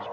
I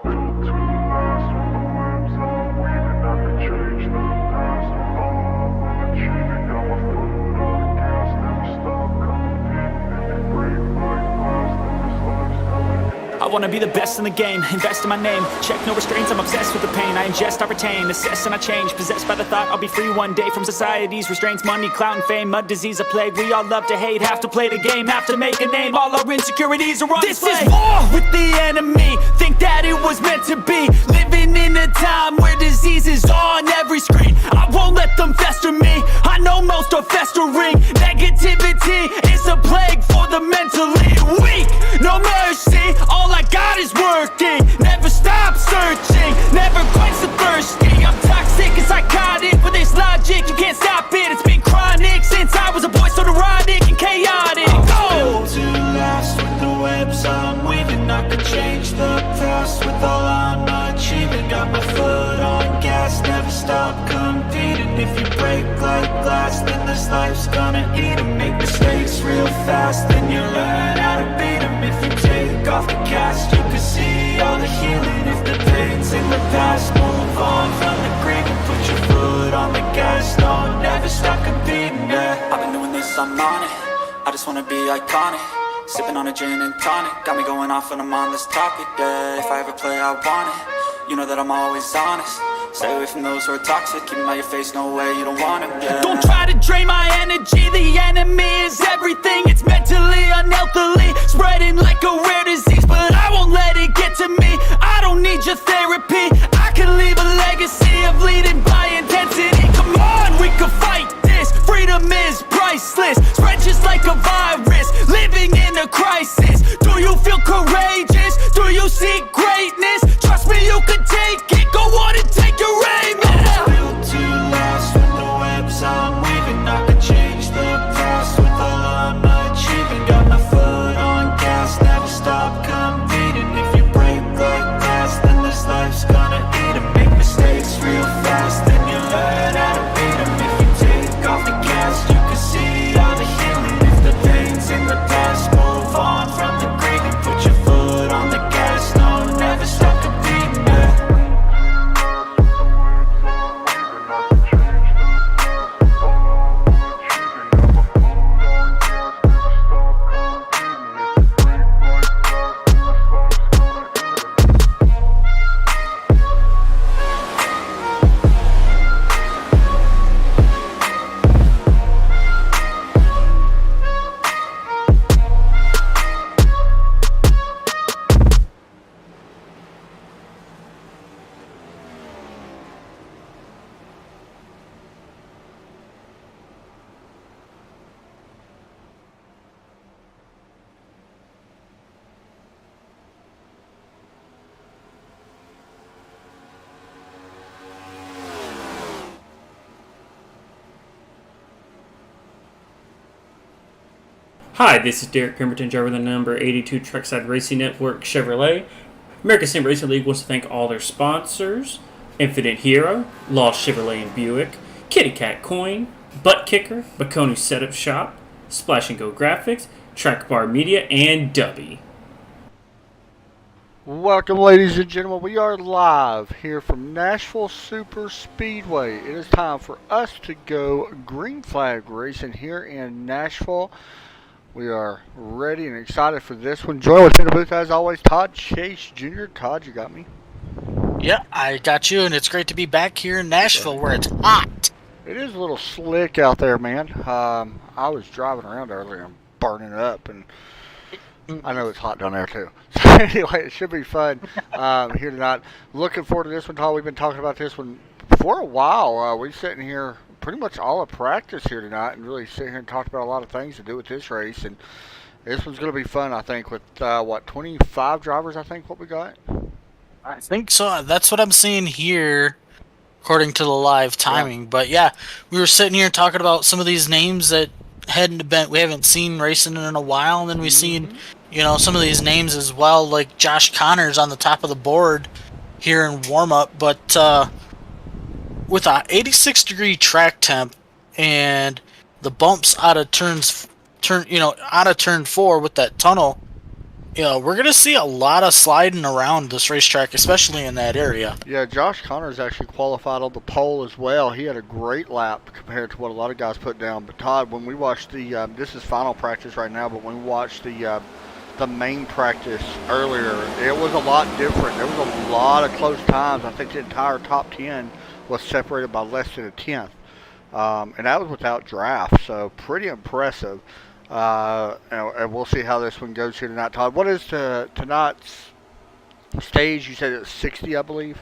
wanna be the best in the game, invest in my name. Check no restraints, I'm obsessed with the pain. I ingest, I retain, assess and I change. Possessed by the thought I'll be free one day from society's restraints. Money, clout and fame, mud, disease, a plague. We all love to hate, have to play the game, have to make a name. All our insecurities are on display. This is war with the enemy, think that it was meant to be. Living in a time where disease is on every screen. I won't let them fester me, I know most are festering. Negativity is a plague for the mentally weak. No mercy, all I got is working. Never stop searching, never quench the thirsty. I'm toxic and psychotic with this logic, you can't stop it. It's been chronic since I was a boy, so neurotic and chaotic. I'm built to last with the webs I'm weaving. I could change the past with all I'm achieving. Got my foot on gas, never stop competing. If you break like glass, then this life's gonna eat 'em. Make mistakes real fast, then you learn how to beat 'em. If you take off the cast, you can see all the healing. If the pain's in the past, move on from the grave and put your foot on the gas. No, never stop competing, yeah. I've been doing this, I'm on it. I just wanna be iconic. Sipping on a gin and tonic, got me going off when I'm on this topic, yeah. If I ever play, I want it. You know that I'm always honest. Stay away from those who are toxic. Keep them out your face, no way, you don't want it, yeah. Don't try to drain my energy, the enemy is everything. It's mentally, unhealthily, spreading like a rare disease. But I won't let it get to me, I don't need your therapy. I can leave a legacy of leading by intensity. Come on, we can fight this, freedom is priceless. Spread just like a virus, living in a crisis. Do you feel courageous? Do you seek greatness? Trust me, you can take it, go on and take your aim, yeah. I'm built to last with the webs I'm weaving. I could change the past with all I'm achieving. Got my foot on gas, never stop competing. If you break like glass, then this life's gonna eat 'em. Make mistakes real fast, then you learn how to beat 'em. If you take off the gas, you can see all the healing. If the pain's in the past, move on from the grave and put your foot on the gas. No, never stop competing, yeah. Hi, this is Derek Pemberton, driver of the number 82 Trackside Racing Network Chevrolet. American Sim Racing League wants to thank all their sponsors: Infinite Hero, Lost Chevrolet and Buick, Kitty Cat Coin, Butt Kicker, Bacone Setup Shop, Splash and Go Graphics, Track Bar Media, and Dubby. Welcome, ladies and gentlemen. We are live here from Nashville Super Speedway. It is time for us to go green flag racing here in Nashville. We are ready and excited for this one. Join within the booth, as always, Todd Chase Jr. Todd, you got me? Yeah, I got you, and it's great to be back here in Nashville where it's hot. It is a little slick out there, man. I was driving around earlier and burning up, and I know it's hot down there too. So anyway, it should be fun here tonight. Looking forward to this one, Todd. We've been talking about this one for a while. We're sitting here pretty much all of practice here tonight and really sit here and talk about a lot of things to do with this race. And this one's going to be fun, I think, with, 25 drivers, I think, what we got? I think so. That's what I'm seeing here, according to the live timing. Yeah. But yeah, we were sitting here talking about some of these names that we haven't seen racing in a while, and then we've seen, some of these names as well, like Josh Connor's on the top of the board here in warm-up. But with a 86-degree track temp and the bumps out of turn 4 with that tunnel, we're gonna see a lot of sliding around this racetrack, especially in that area. Yeah, Josh Connors actually qualified on the pole as well. He had a great lap compared to what a lot of guys put down. But Todd, when we watched this is final practice right now, but when we watched the main practice earlier, it was a lot different. There was a lot of close times. I think the entire top 10 was separated by less than a tenth. And that was without draft, so pretty impressive. And we'll see how this one goes here tonight. Todd, what is tonight's stage? You said it's 60, I believe?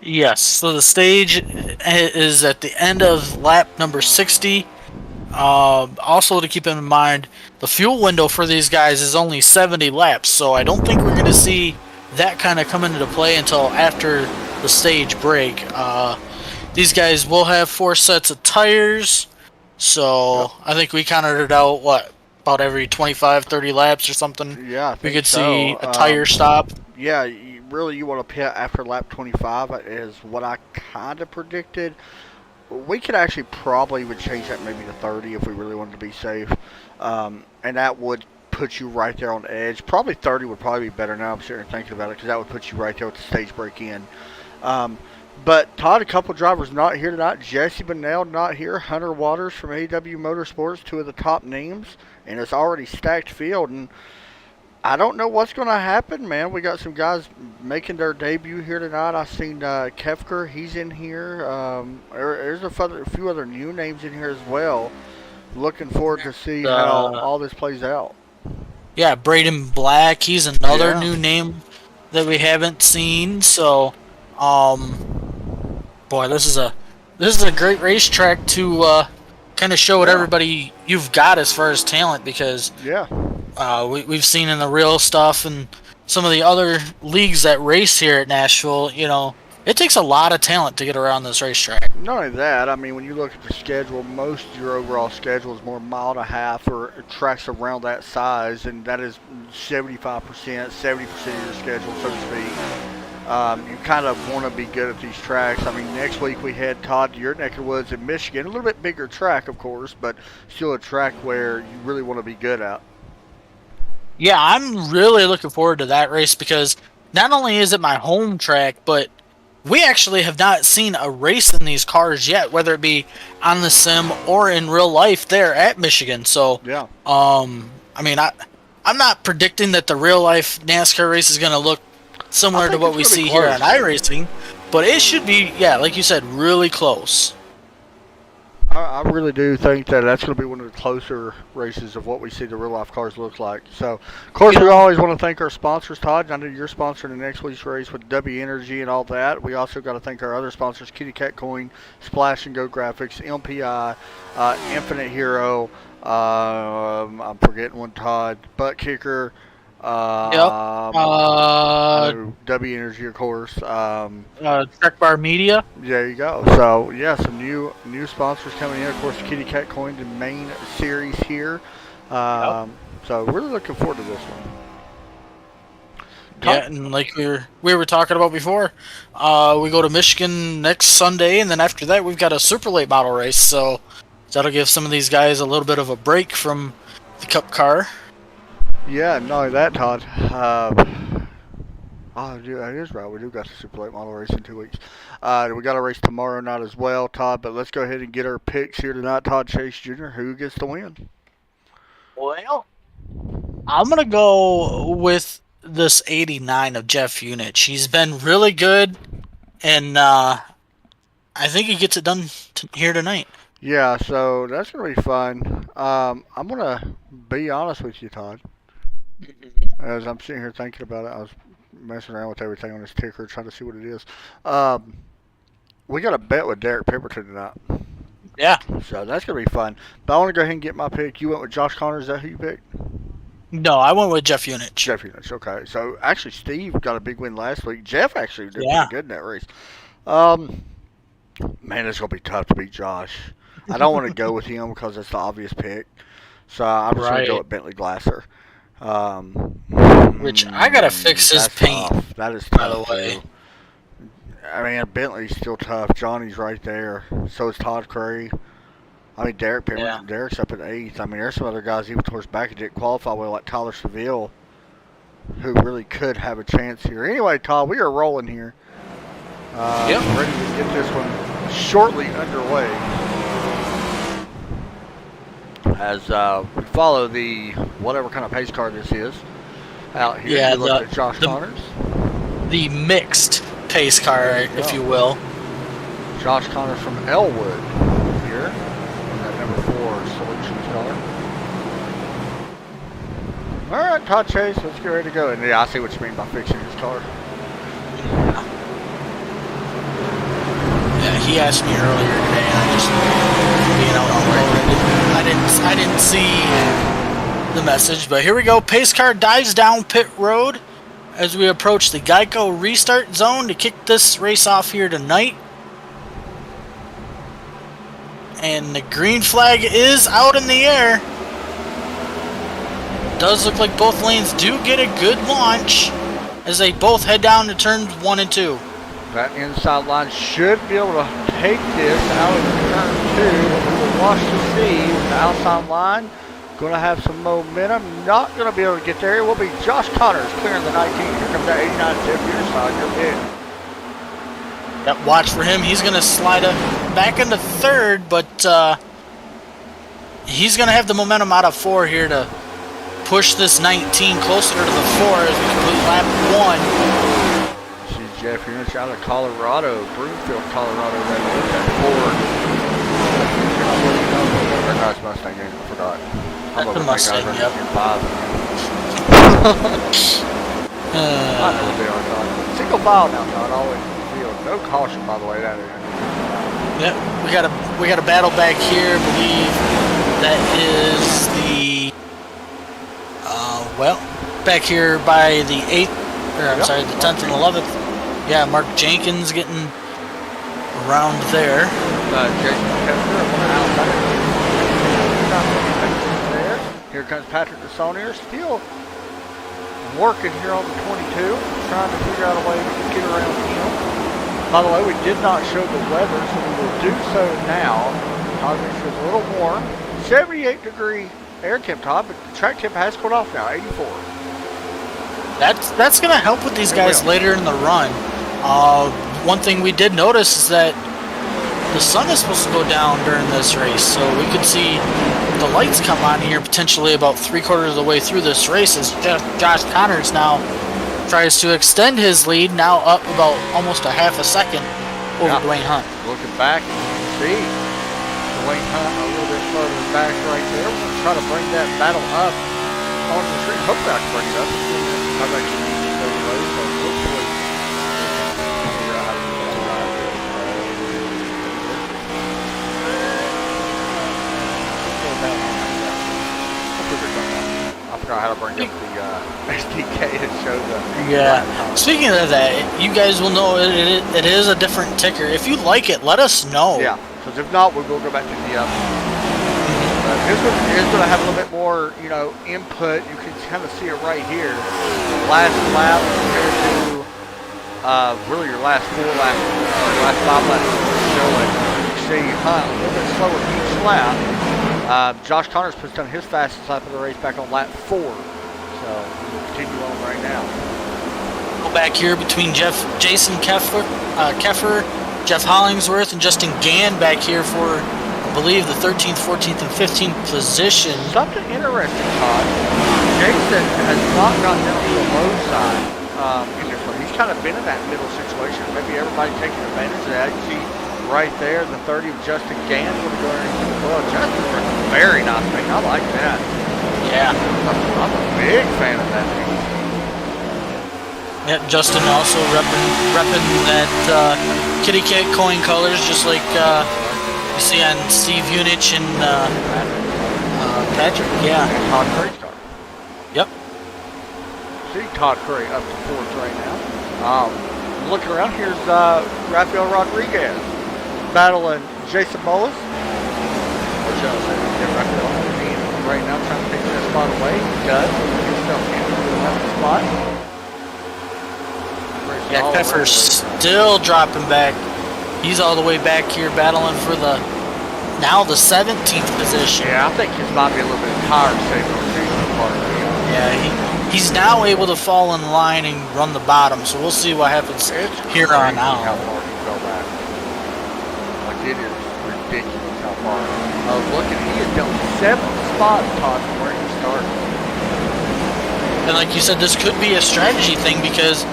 Yes, so the stage is at the end of lap number 60. Also, to keep in mind, the fuel window for these guys is only 70 laps, so I don't think we're going to see that kind of come into play until after the stage break. These guys will have 4 sets of tires, so I think we counted it out, about every 25, 30 laps or something? Yeah, I think we could so. see a tire stop. Yeah, you want to pit after lap 25 is what I kind of predicted. We could actually probably even change that maybe to 30 if we really wanted to be safe. And that would put you right there on the edge. Probably 30 would probably be better now I'm sitting here thinking about it, because that would put you right there with the stage break in. But Todd, a couple drivers not here tonight. Jesse Bennell not here. Hunter Waters from AW Motorsports, 2 of the top names. And it's already stacked field. And I don't know what's going to happen, man. We got some guys making their debut here tonight. I've seen Kefker. He's in here. There's a few other new names in here as well. Looking forward to see how all this plays out. Yeah, Braden Black. He's another new name that we haven't seen. So, boy, this is a great racetrack to kind of show what everybody you've got as far as talent, because we've seen in the real stuff and some of the other leagues that race here at Nashville, it takes a lot of talent to get around this racetrack. Not only that, I mean, when you look at the schedule, most of your overall schedule is more mile and a half or tracks around that size, and that is 75%, 70% of your schedule, so to speak. You kind of want to be good at these tracks. I mean, next week we head, Todd, to your neck of the woods in Michigan. A little bit bigger track, of course, but still a track where you really want to be good at. Yeah, I'm really looking forward to that race, because not only is it my home track, but we actually have not seen a race in these cars yet, whether it be on the sim or in real life there at Michigan. So, I mean, I'm not predicting that the real life NASCAR race is going to look similar to what we see here on iRacing, but it should be, like you said, really close. I really do think that that's going to be one of the closer races of what we see the real life cars look like. So, of course, we always want to thank our sponsors, Todd. I know you're sponsoring the next week's race with W Energy and all that. We also got to thank our other sponsors, Kitty Cat Coin, Splash and Go Graphics, MPI, Infinite Hero. I'm forgetting one, Todd. Butt Kicker. W Energy, of course. Trek Bar Media. There you go. So yeah, some new sponsors coming in. Of course, Kitty Cat Coin, the main series here. So really looking forward to this one. Yeah, and like we were talking about before, we go to Michigan next Sunday, and then after that we've got a super late model race. So that'll give some of these guys a little bit of a break from the Cup car. Yeah, not only that, Todd. That is right. We do got the super late model race in 2 weeks. We got a race tomorrow night as well, Todd. But let's go ahead and get our picks here tonight. Todd Chase Jr., who gets the win? Well, I'm gonna go with this 89 of Jeff Unich. He's been really good, and I think he gets it done here tonight. Yeah, so that's gonna be fun. I'm gonna be honest with you, Todd. As I'm sitting here thinking about it, I was messing around with everything on this ticker, trying to see what it is. We got a bet with Derek Pemberton tonight. Yeah. So that's going to be fun. But I want to go ahead and get my pick. You went with Josh Connors. Is that who you picked? No, I went with Jeff Unich. Jeff Unich, okay. So actually, Steve got a big win last week. Jeff actually did pretty good in that race. Man, it's going to be tough to beat Josh. I don't want to go with him because it's the obvious pick. So I'm just going to go with Bentley Glasser. Which I gotta fix his paint. Tough. That is tough, by the way. too. I mean, Bentley's still tough. Johnny's right there. So is Todd Curry. I mean, Derek's up at 8th. I mean, there's some other guys even towards back that didn't qualify well, like Tyler Seville. who really could have a chance here. Anyway, Todd, we are rolling here. Yep. Ready to get this one shortly underway. As we follow the whatever kind of pace car this is out here. Yeah, you look at Josh Connors. The mixed pace car, if you will. Josh Connors from Elwood here in that number 4 Solutions car. All right, Todd Chase, let's get ready to go. And yeah, I see what you mean by fixing his car. Yeah, he asked me earlier today, and I just being out on the road. I didn't see the message, but here we go. Pace car dives down pit road as we approach the Geico restart zone to kick this race off here tonight. And the green flag is out in the air. Does look like both lanes do get a good launch as they both head down to turns 1 and 2. That inside line should be able to take this out of turn 2. We will watch to see with the outside line. Going to have some momentum. Not going to be able to get there. It will be Josh Connors clearing the 19. Here comes that 89 tip your side. You're big. Yep, watch for him. He's going to slide up back into third, but he's going to have the momentum out of 4 here to push this 19 closer to the 4 as we complete lap 1. See Jeff Unich out of Colorado, Broomfield, Colorado. That Ford. Or no, it's Mustang. I forgot. That's the Mustang, yep. I know what they are, Todd. Single file now, Todd. Always in the field. No caution, by the way. That is. Yep, we got a battle back here. I believe that is the back here by the 8th, or I'm sorry, the 10th and 11th. Yeah, Mark Jenkins getting around there. Jason Kessler outside. Here comes Patrick DeSaunier, still working here on the 22, trying to figure out a way to get around him. By the way, we did not show the weather, so we will do so now. Obviously, it's a little warm. 78-degree air temp, Todd, but the track temp has cooled off now, 84. That's going to help with these guys later in the run. One thing we did notice is that the sun is supposed to go down during this race, so we could see the lights come on here potentially about 3/4 of the way through this race as Josh Connors now tries to extend his lead, now up about almost a half a second over Dwayne Hunt. Looking back, you can see Dwayne Hunt a little bit further back right there. We're going to try to bring that battle up onto the street. Hopefully I can bring it up. I've actually used it over the so hopefully figure out how to do that. I forgot how to bring up the SDK to show the... Yeah. Speaking of that, you guys will know it is a different ticker. If you like it, let us know. Yeah, because if not, we will go back to the Here's going to have a little bit more, input. You can kind of see it right here. Last lap compared to really your last 4 laps, or last 5 laps. You see Hunt a little bit slower each lap. Josh Connors puts down his fastest lap of the race back on lap 4. So we'll continue on right now. Go back here between Jason Keffer, Jeff Hollingsworth, and Justin Gann back here for, I believe, the 13th, 14th, and 15th position. Something interesting, Todd. Jason has not gotten down to the low side. He's kind of been in that middle situation. Maybe everybody taking advantage of that. You see right there, the 30 of Justin Gann going to go into the well. Justin's a very nice thing. I like that. Yeah. I'm a big fan of that thing. Yeah, Justin also repping that kitty cat coin colors, just like you see on Steve Unich and Patrick. Yeah. And Todd Curry's car. Yep. See Todd Curry up to 4th right now. Looking around, here's Rafael Rodriguez battling Jason Mullis. Which Rafael right now trying to take that spot away. He does. Get himself into the left spot. Yeah, Pfeffer's still dropping back. He's all the way back here battling for the 17th position. Yeah, I think his might be a little bit tire saver on the part of it. Yeah, he's now able to fall in line and run the bottom. So we'll see what happens here on How out. far he fell back. Like, it is ridiculous how far. I was looking, he has done 7 spots, Todd, from where he started. And like you said, this could be a strategy thing because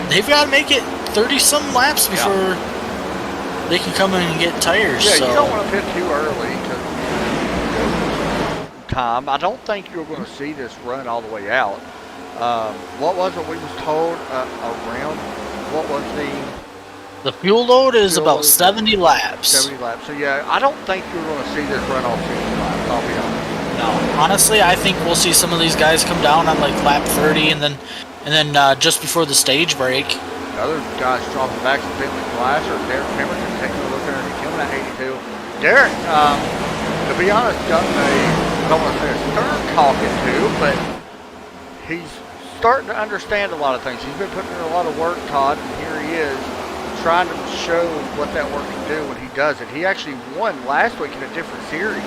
they've got to make it 30-some laps before they can come in and get tires. Yeah, so. you don't want to pit too early because time. I don't think you're going to see this run all the way out. What was it we was told around? What was The fuel load is Fuel about load. 70 laps. 70 laps? So yeah, I don't think you're going to see this run all 60 laps. I'll be honest. No, honestly, I think we'll see some of these guys come down on like lap 30, and then just before the stage break. The other guys dropping back to Bentley Glasser, Derek Pemberton taking a look underneath him at 82. Derek, to be honest, got I don't want to say a stern talking to, but he's starting to understand a lot of things. He's been putting in a lot of work, Todd, and here he is trying to show what that work can do when he does it. He actually won last week in a different series.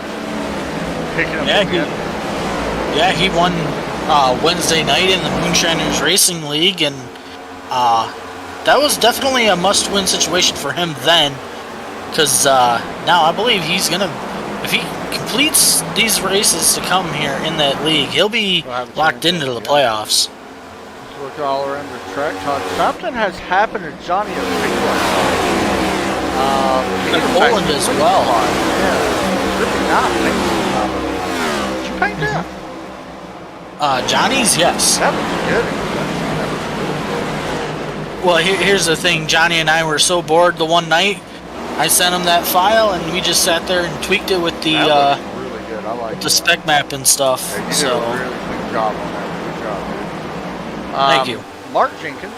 Picking up he won Wednesday night in the Moonshiners Racing League, and that was definitely a must-win situation for him then, because now I believe he's gonna, if he completes these races to come here in that league, he'll be locked into the playoffs. Let's look all around the track, Todd. Something has happened to Johnny Avila. And Poland as well. Yeah, really not. Did you paint that? Johnny's, yes. That was good. Well, here's the thing. Johnny and I were so bored the one night, I sent him that file, and we just sat there and tweaked it with the That looks really good. I like the spec map and stuff. Yeah, you So did a really good job on that. Good job, dude. Thank you. Mark Jenkins,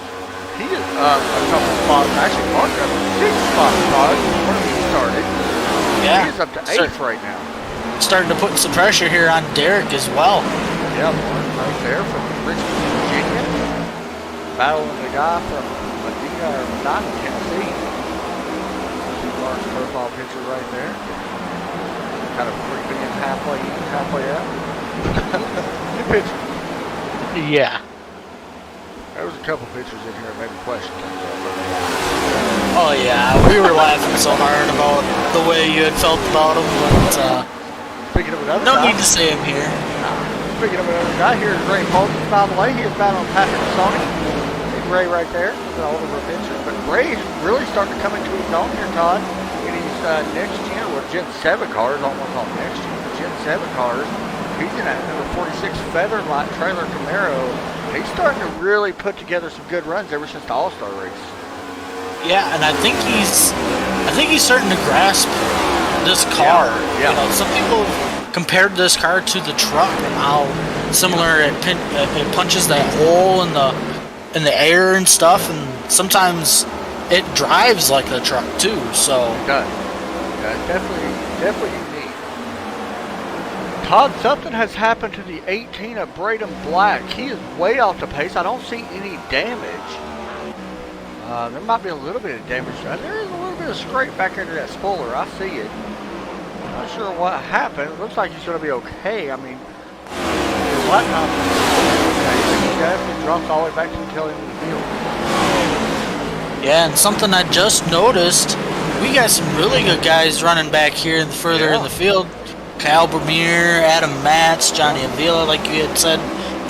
he is a couple spots. Actually, Mark got 6 spots, Todd, where he started. Yeah. He's up to 8th right now. Starting to put some pressure here on Derek as well. Yeah, Mark right there from Richmond, Virginia. Battling the guy from Medina, Tennessee. See Mark's profile picture right there. Kind of creeping in halfway out. Good picture. Yeah. There was a couple pictures in here that made me question things. Oh yeah, we were laughing so hard about the way you had felt about him, but Speaking of another no guy, need to say him here. Speaking of another guy, here's Ray Fulton, by the way. He is battling Patrick Sony. Big Ray right there. Look at all of our pictures. But Ray's really starting to come into his own here, Todd. In his next gen, well, Gen 7 cars, almost all next gen, but Gen 7 cars. He's in that number 46 Featherlight trailer Camaro. He's starting to really put together some good runs ever since the All-Star race. Yeah, and I think he's starting to grasp this car. Yeah. You know, some people compared this car to the truck and how similar it punches that hole in the air and stuff, and sometimes it drives like a truck too. So It does. Yeah, definitely unique. Todd, something has happened to the 18 of Braden Black. He is way off the pace. I don't see any damage. There might be a little bit of damage. There is a little bit of scrape back into that spoiler. I see it. Not sure what happened. It looks like he's going to be okay. I mean, his lap time is okay. He definitely dropped all the way back to the tail end of the field. yeah, and something I just noticed, we got some really good guys running back here further in the field. Kyle Bermier, Adam Matz, Johnny Avila, like you had said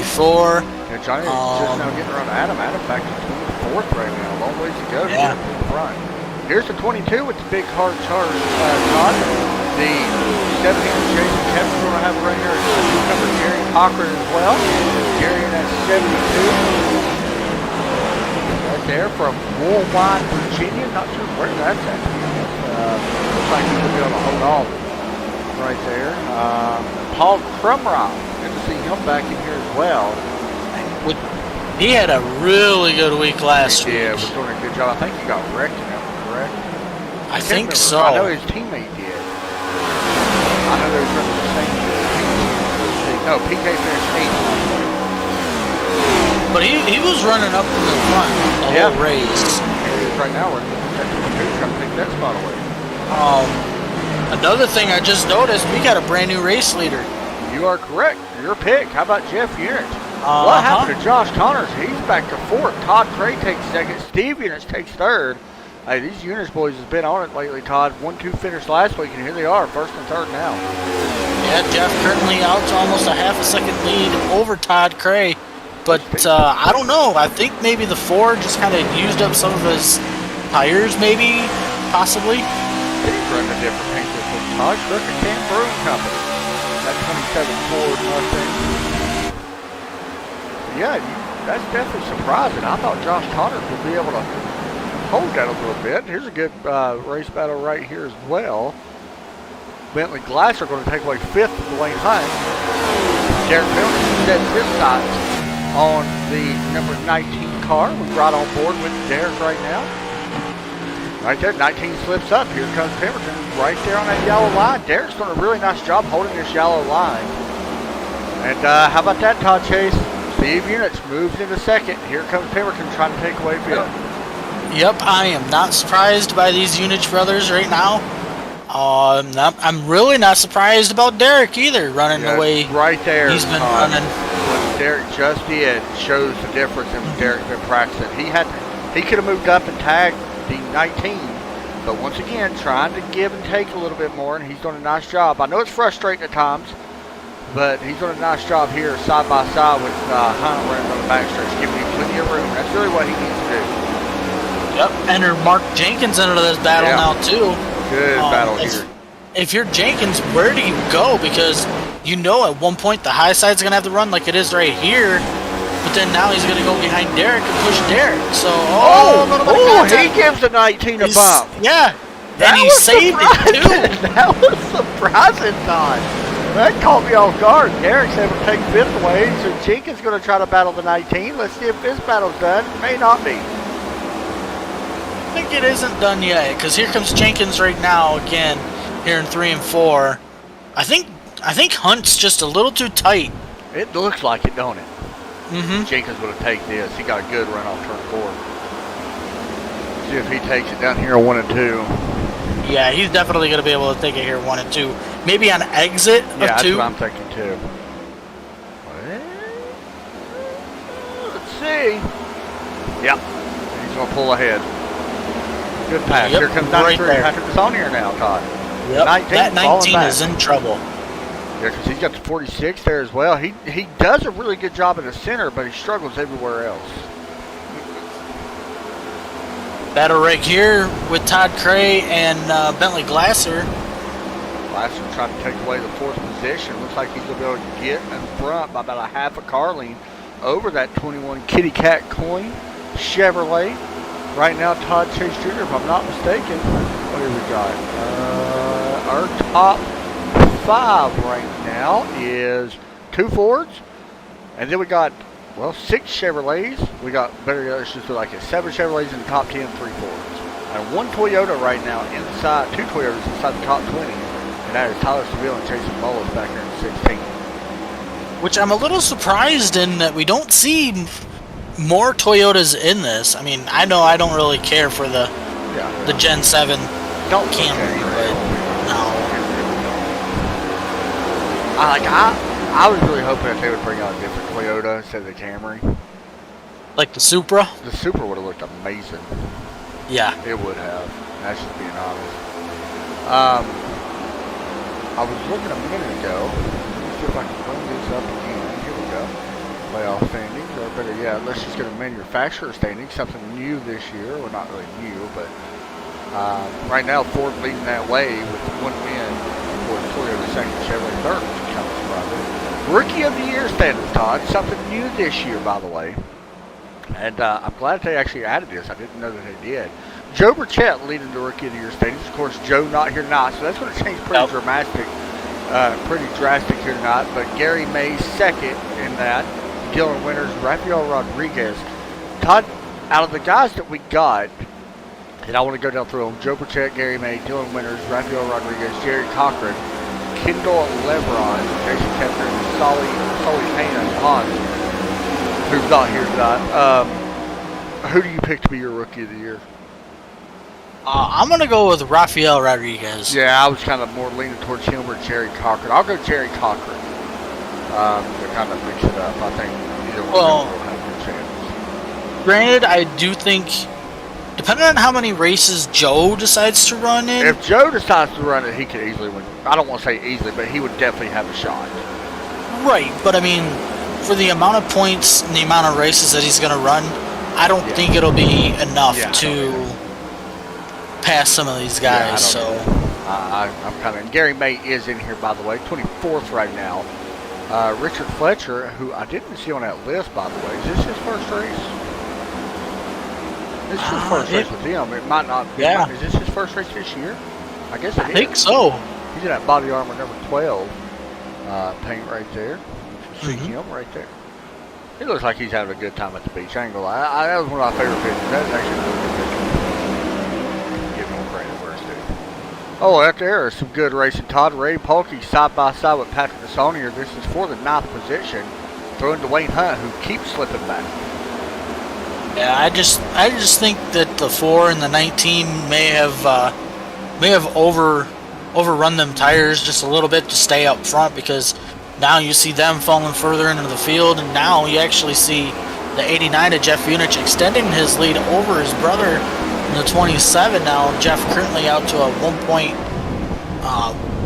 before. Yeah, Johnny is just now getting around Adam. Adam back to 24th right now. Long ways to go to get to the front. Here's the 22 with the big hard charge. Todd, the 70-inch Jason Kepler's going to have a run here. Number Jerry Cochran as well. Jerry in that 72. Right there from Woolwine, Virginia. Not sure where that's at. Looks like he's going to be able to hold off right there. Paul Crumrock. Good to see him back in here as well. He had a really good week last week. Yeah, was doing a good job. I think he got wrecked in that one, correct? I think so. I know his teammate did. I know they were running the same thing. No, PK finished 8th. But he was running up in the front the whole race. Right now we're trying to take that spot away. Another thing I just noticed, we got a brand new race leader. You are correct. Your pick. How about Jeff Urich? What happened to Josh Connors? He's back to fourth. Todd Cray takes second. Steve Eunice takes third. Hey, these Eunice boys has been on it lately, Todd. 1-2 finished last week, and here they are, first and third now. Yeah, Jeff currently out to almost a half a second lead over Todd Cray. But I don't know. I think maybe the Ford just kind of used up some of his tires, maybe, possibly. He's running a different paint with Todd Crook and Camp Brewing Company. That 27 Ford Mustang. Yeah, that's definitely surprising. I thought Josh Connors would be able to hold that a little bit. Here's a good race battle right here as well. Bentley Glasser going to take away fifth from Dwayne Hunt. Derek Milton sets his sights on the number 19 car. We're right on board with Derek right now. Right there, 19 slips up. Here comes Pemberton right there on that yellow line. Derek's doing a really nice job holding this yellow line. And how about that, Todd Chase? Steve Eunice moves into second. Here comes Pemberton trying to take away fifth. Yep, I am not surprised by these Unich brothers right now. I'm really not surprised about Derek either, running the way right there. He's been running. What Derek just did shows the difference in what Derek's been practicing. He could have moved up and tagged the 19, but once again, trying to give and take a little bit more, and he's doing a nice job. I know it's frustrating at times, but he's doing a nice job here side by side with Hunt running on the backstretch, giving him plenty of room. That's really what he needs to do. Yep, enter Mark Jenkins into this battle now too. Good battle here. If you're Jenkins, where do you go? Because you know at one point the high side's going to have to run like it is right here, but then now he's going to go behind Derek and push Derek. So, he gives the 19 a bump. Yeah, and he saved it too. That was surprising, Todd. That caught me off guard. Derek's able to take fifth away, so Jenkins going to try to battle the 19. Let's see if this battle's done. It may not be. I think it isn't done yet, because here comes Jenkins right now again, here in 3 and 4. I think Hunt's just a little too tight. It looks like it, don't it? Mm-hmm. Jenkins would have taken this. He got a good run off turn 4. See if he takes it down here 1 and 2. Yeah, he's definitely going to be able to take it here 1 and 2. Maybe on exit of 2. Yeah, that's what I'm thinking too. Let's see. Yep, he's going to pull ahead. Good pass. Yep, here comes 93. right Patrick is on here now, Todd. Yep, that 19 is in trouble. Yeah, because he's got the 46 there as well. He does a really good job in the center, but he struggles everywhere else. Battle right here with Todd Cray and Bentley Glasser. Glasser trying to take away the 4th position. Looks like he's going to be able to get in front by about a half a car length over that 21 Kitty Cat Coin Chevrolet. Right now, Todd Chase Jr., if I'm not mistaken, what do we got? Our top 5 right now is 2 Fords, and then we got, 6 Chevrolets. We got, let's just do like it, 7 Chevrolets in the top 10, 3 Fords. And 1 Toyota right now inside, 2 Toyotas inside the top 20, and that is Tyler Seville and Jason Mullis back here in 16. Which I'm a little surprised in that we don't see more Toyotas in this. I mean, I know I don't really care for the Gen 7 Camry, but no. I was really hoping that they would bring out a different Toyota instead of the Camry. Like the Supra? The Supra would have looked amazing. Yeah. It would have. That's just being honest. I was looking a minute ago. Let me see if I can bring this up again. Here we go. Playoff standings, or better yet, let's just get a manufacturer standing, something new this year. Well, not really new, but right now Ford leading that way with 1 win for Toyota second, Chevrolet third, which counts by Rookie of the Year standings, Todd. Something new this year, by the way. And I'm glad they actually added this. I didn't know that they did. Joe Burchett leading the Rookie of the Year standings. Of course, Joe not here tonight, so that's going to change pretty dramatic, pretty drastic here tonight. But Gary May second in that. Dylan Winters, Rafael Rodriguez. Todd, out of the guys that we got, and I want to go down through them, Joe Burchett, Gary May, Dylan Winters, Rafael Rodriguez, Jerry Cochran, Kendall Lebron, Jason Kepner, and Sully Payne and Hans, who's not here tonight. Who do you pick to be your Rookie of the Year? I'm going to go with Rafael Rodriguez. Yeah, I was kind of more leaning towards him or Jerry Cochran. I'll go Jerry Cochran. To kind of mix it up. I think either one Well, of them will have a good chance. granted, I do think, depending on how many races Joe decides to run in. If Joe decides to run it, he could easily win. I don't want to say easily, but he would definitely have a shot. Right, but I mean, for the amount of points and the amount of races that he's going to run, I don't think it'll be enough to pass some of these guys. I'm kind of. Gary May is in here, by the way, 24th right now. Richard Fletcher, who I didn't see on that list, by the way. Is this his first race? This is his first race with him. It might not. Yeah. Is this his first race this year? I guess it is. I think so. He's in that body armor number 12 paint right there. You see him right there. He looks like he's having a good time at the beach. I ain't gonna lie. That was one of my favorite pictures. That was actually a really good picture. Give him credit where it's due. Oh, out there is some good racing. Todd Ray Polkey side by side with Patrick Desonier. This is for the 9th position. Throwing to Wayne Hunt, who keeps slipping back. Yeah, I just think that the 4 and the 19 may have overrun them tires just a little bit to stay up front, because now you see them falling further into the field, and now you actually see the 89 of Jeff Unich extending his lead over his brother in the 27. Now Jeff currently out to a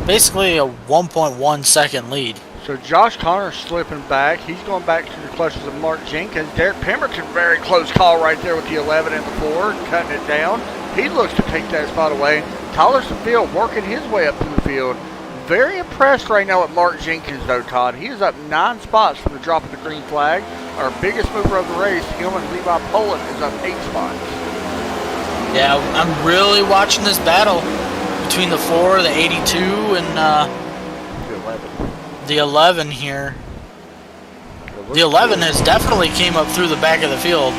basically a 1.1 second lead. So Josh Connor slipping back. He's going back to the clutches of Mark Jenkins. Derek Pemberton, very close call right there with the 11 and the 4, cutting it down. He looks to take that spot away. Tyler Seville working his way up to the field. Very impressed right now with Mark Jenkins, though, Todd. He is up 9 spots from the drop of the green flag. Our biggest mover of the race, him and Levi Poland, is up 8 spots. Yeah, I'm really watching this battle between the 4, the 82, and the 11 here. The 11 has definitely came up through the back of the field.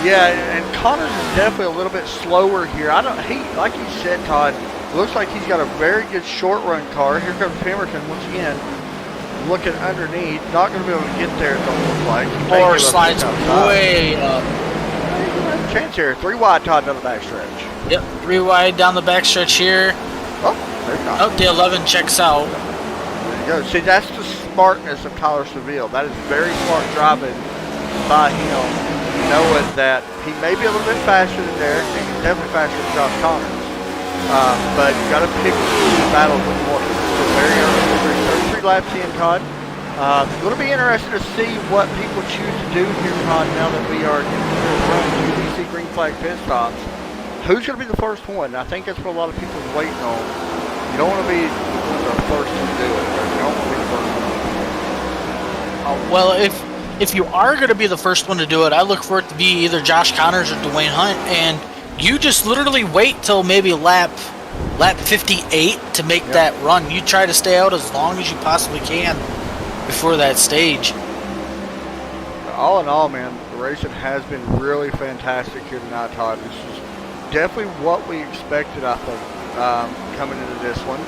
Yeah, and Connors is definitely a little bit slower here. He, like you said, Todd, looks like he's got a very good short run car. Here comes Pemberton once again, looking underneath. Not going to be able to get there, it don't look like. Or slides way up. Chance here. 3 wide, Todd, down the backstretch. Yep, 3 wide down the backstretch here. Oh, there's not. Oh, the 11 checks out. There you go. See, that's the smartness of Tyler Seville. That is very smart driving by him, knowing that he may be a little bit faster than Derek, and he's definitely faster than Josh Connors. But you got to pick the battles with one. So very early, 33 laps in, Todd. It's going to be interesting to see what people choose to do here, Todd, now that we are running UBC green flag pit stops. Who's going to be the first one? I think that's what a lot of people are waiting on. You don't want to be the first to do it. You don't want to be the first one. Well, if you are going to be the first one to do it, I look for it to be either Josh Connors or Dwayne Hunt, and you just literally wait till maybe lap 58 to make that run. You try to stay out as long as you possibly can before that stage. All in all, man, the racing has been really fantastic here tonight, Todd. This is definitely what we expected, I think, coming into this one.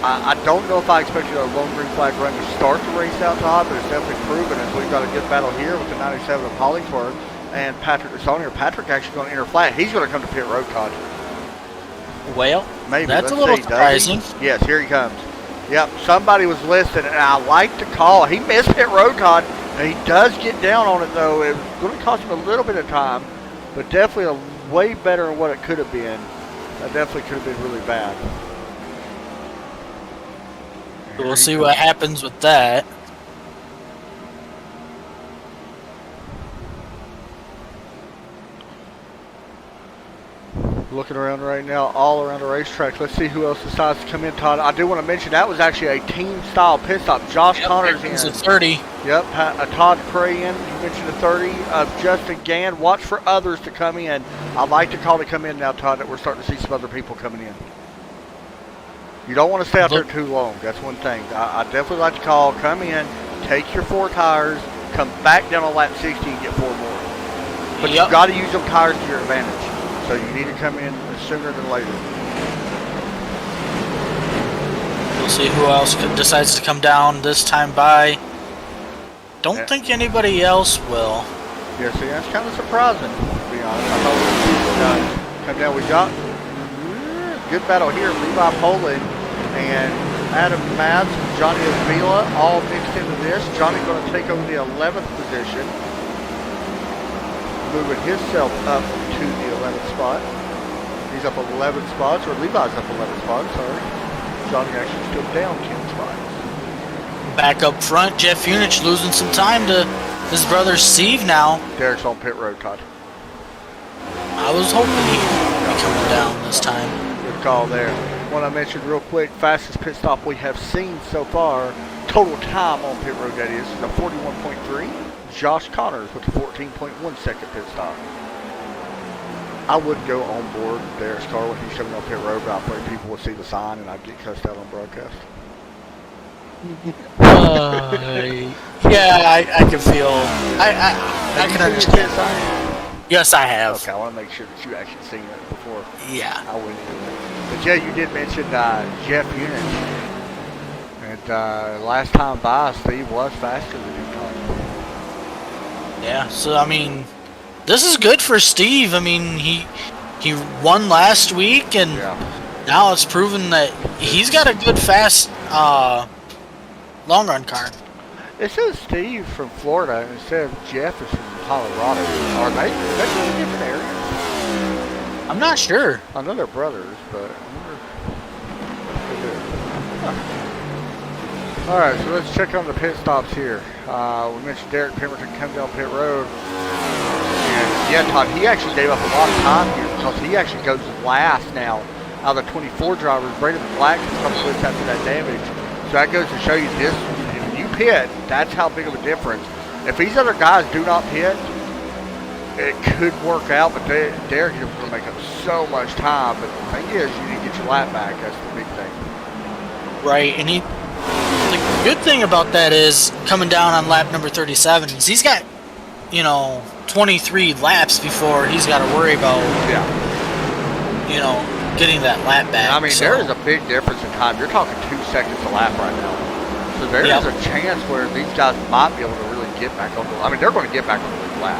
I don't know if I expected a lone green flag run to start the race out, Todd, but it's definitely proven as we've got a good battle here with the 97 of Hollingsworth and Patrick Desonier. Patrick actually going to enter flat. He's going to come to pit road, Todd. Well, maybe. That's a little surprising. Yes, here he comes. Yep, somebody was listening, and I like the call. He missed pit road, Todd. And he does get down on it, though. It was going to cost him a little bit of time, but definitely a way better than what it could have been. That definitely could have been really bad. We'll see what happens with that. Looking around right now, all around the racetrack. Let's see who else decides to come in, Todd. I do want to mention that was actually a team-style pit stop. Josh Connors in. It's a 30. Yep, Todd Cray in. You mentioned a 30 of Justin Gann. Watch for others to come in. I like to call to come in now, Todd, that we're starting to see some other people coming in. You don't want to stay out there too long. That's one thing. I definitely like to call. Come in, take your 4 tires, come back down on lap 60 and get 4 more. But you've got to use them tires to your advantage. So you need to come in sooner than later. We'll see who else decides to come down this time by. Don't think anybody else will. Yeah, see, that's kind of surprising, to be honest. I thought we would come down. We got good battle here. Levi Poland and Adam Matz and Johnny Avila all mixed into this. Johnny's going to take over the 11th position, moving himself up to the 11th spot. He's up 11 spots, or Levi's up 11 spots, sorry. Johnny actually still down 10 spots. Back up front, Jeff Unich losing some time to his brother Steve now. Derek's on pit road, Todd. I was hoping he would be coming down this time. Good call there. One I mentioned real quick, fastest pit stop we have seen so far, total time on pit road that is a 41.3. Josh Connors with a 14.1 second pit stop. I wouldn't go on board Derek's car when he's coming on pit road, but I'm afraid people will see the sign and I'd get cussed out on broadcast. Yeah, I can feel. I can understand. Yes, I have. Okay, I want to make sure that you actually seen it before. Yeah. I went into it. But yeah, you did mention Jeff Unich. And last time by, Steve was faster than him. Yeah, so I mean, this is good for Steve. I mean, he won last week, and now it's proven that he's got a good fast long run car. It says Steve from Florida instead of Jeff is from Colorado. Are they in different areas? I'm not sure. I know they're brothers, but I wonder if they do. Huh. All right, so let's check on the pit stops here. We mentioned Derek Pemberton coming down pit road. And yeah, Todd, he actually gave up a lot of time here because he actually goes last now out of the 24 drivers. Braden Black has come with after that damage. So that goes to show you this. If you pit, that's how big of a difference. If these other guys do not pit, it could work out, but Derek is going to make up so much time. But the thing is, you need to get your lap back. That's the big thing. Right, and the good thing about that is coming down on lap number 37 is he's got, 23 laps before he's got to worry about, getting that lap back. I mean, there is a big difference in time. You're talking 2 seconds a lap right now. So there is a chance where these guys might be able to really get back on the. I mean, they're going to get back on the lap.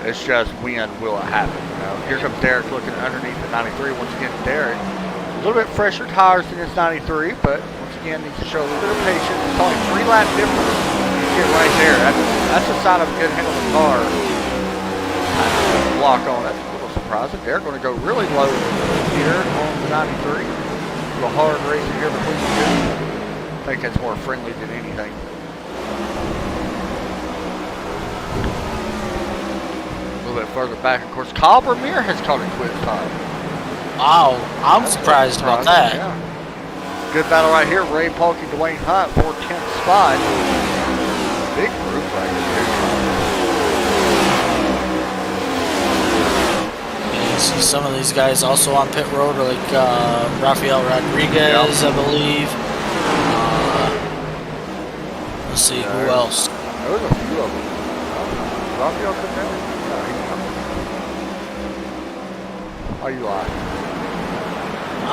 It's just when will it happen? Here comes Derek looking underneath the 93. Once again, Derek, a little bit fresher tires than his 93, but once again needs to show a little bit of patience. It's only 3 lap difference. You get right there. That's a sign of a good handling car. Lock on. That's a little surprising. They're going to go really low here on the 93. A little hard racing here between the two. I think that's more friendly than anything. A little bit further back, of course, Kyle Vermeer has caught a quick time. Wow, I'm surprised about that. Yeah. Good battle right here. Ray Polk and Dwayne Hunt for 10th spot. Big group right here. You see some of these guys also on pit road, like Rafael Rodriguez, I believe. Let's see, who else? There was a few of them. Rafael come down? No, he's coming. Are you lying?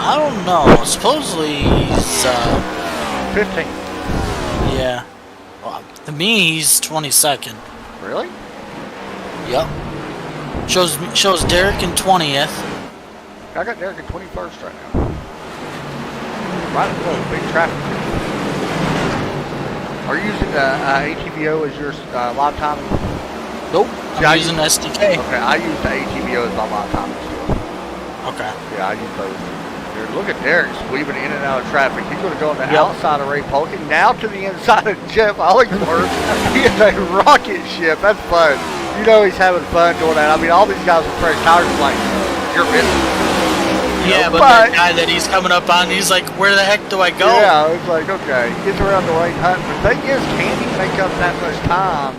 I don't know. Supposedly he's 15. Yeah. Well, to me, he's 22nd. Really? Yep. Shows Derek in 20th. I got Derek in 21st right now. Right in the middle of big traffic. Are you using ATVO as your live timing? Nope. I'm using SDK. Okay, I use the ATVO as my live timing still. Okay. Yeah, I use both. Here, look at Derek weaving in and out of traffic. He's going to go on the outside of Ray Polk and now to the inside of Jeff Hollingsworth. He is a rocket ship. That's fun. You know he's having fun doing that. I mean, all these guys with fresh tires are like, you're missing. Yeah, but that guy that he's coming up on, he's like, where the heck do I go? Yeah, it's like, okay, he gets around the Dwayne Hunt. The thing is, can he make up that much time?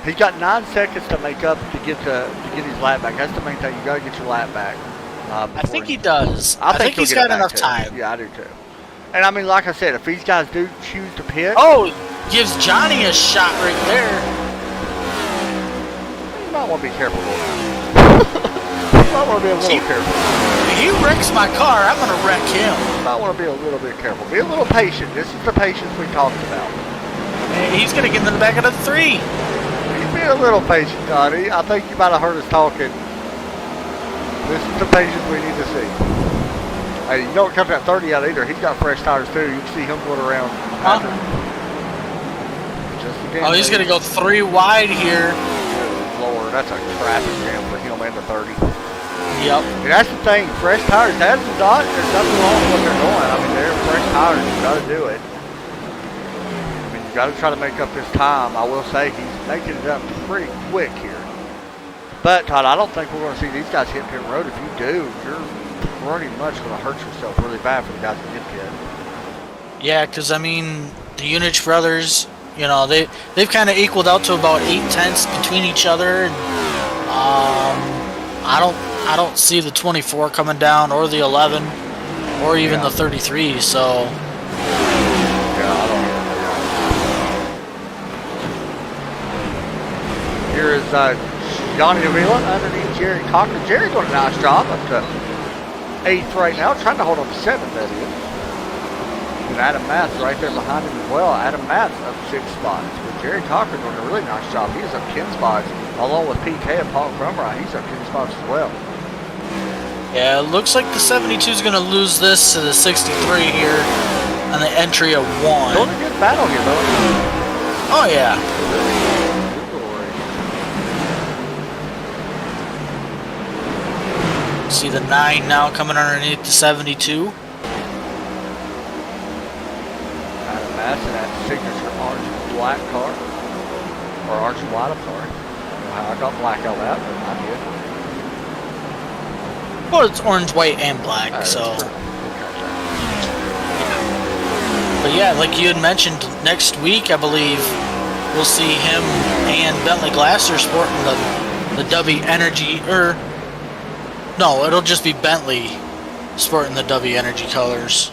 He's got 9 seconds to make up to get his lap back. That's the main thing. You got to get your lap back. I think he does. I think he's got enough time. Yeah, I do too. And I mean, like I said, if these guys do choose to pit, gives Johnny a shot right there. You might want to be careful. You might want to be a little careful. If he wrecks my car, I'm going to wreck him. You might want to be a little bit careful. Be a little patient. This is the patience we talked about. And he's going to get in the back of the 3. He's being a little patient, Donnie. I think you might have heard us talking. This is the patience we need to see. Hey, you don't cut that 30 out either. He's got fresh tires too. You can see him going around. Huh? Just again. Oh, he's going to go 3 wide here. Good Lord, that's a traffic jam for him and the 30. Yep. And that's the thing. Fresh tires. That's not. There's nothing wrong with what they're doing. I mean, they're fresh tires. You got to do it. I mean, you got to try to make up this time. I will say he's making it up pretty quick here. But Todd, I don't think we're going to see these guys hit pit road. If you do, you're pretty much going to hurt yourself really bad for the guys that get pit. Yeah, because I mean, the Unich brothers, you know, they've kind of equaled out to about 8/10 between each other. And, I don't see the 24 coming down, or the 11, or even the 33. So. Yeah, I don't know. Here is Johnny Avila underneath Jerry Cochran. Jerry doing a nice job up to 8th right now, trying to hold on to 7th, that is. And Adam Matz right there behind him as well. Adam Matz up 6 spots. But Jerry Cochran doing a really nice job. He's up 10 spots, along with PK and Paul Crumrine. He's up 10 spots as well. Yeah, it looks like the 72 is going to lose this to the 63 here on the entry of 1. Doing a good battle here, though. Oh, yeah. See the 9 now coming underneath the 72. Adam Matz in that signature orange and black car. Or orange and white, I'm sorry. I don't know how I got black out of that, but I did. Well, it's orange, white, and black, so. But yeah, like you had mentioned, next week, I believe, we'll see him and Bentley Glasser sporting the W Energy, no, it'll just be Bentley sporting the W Energy colors.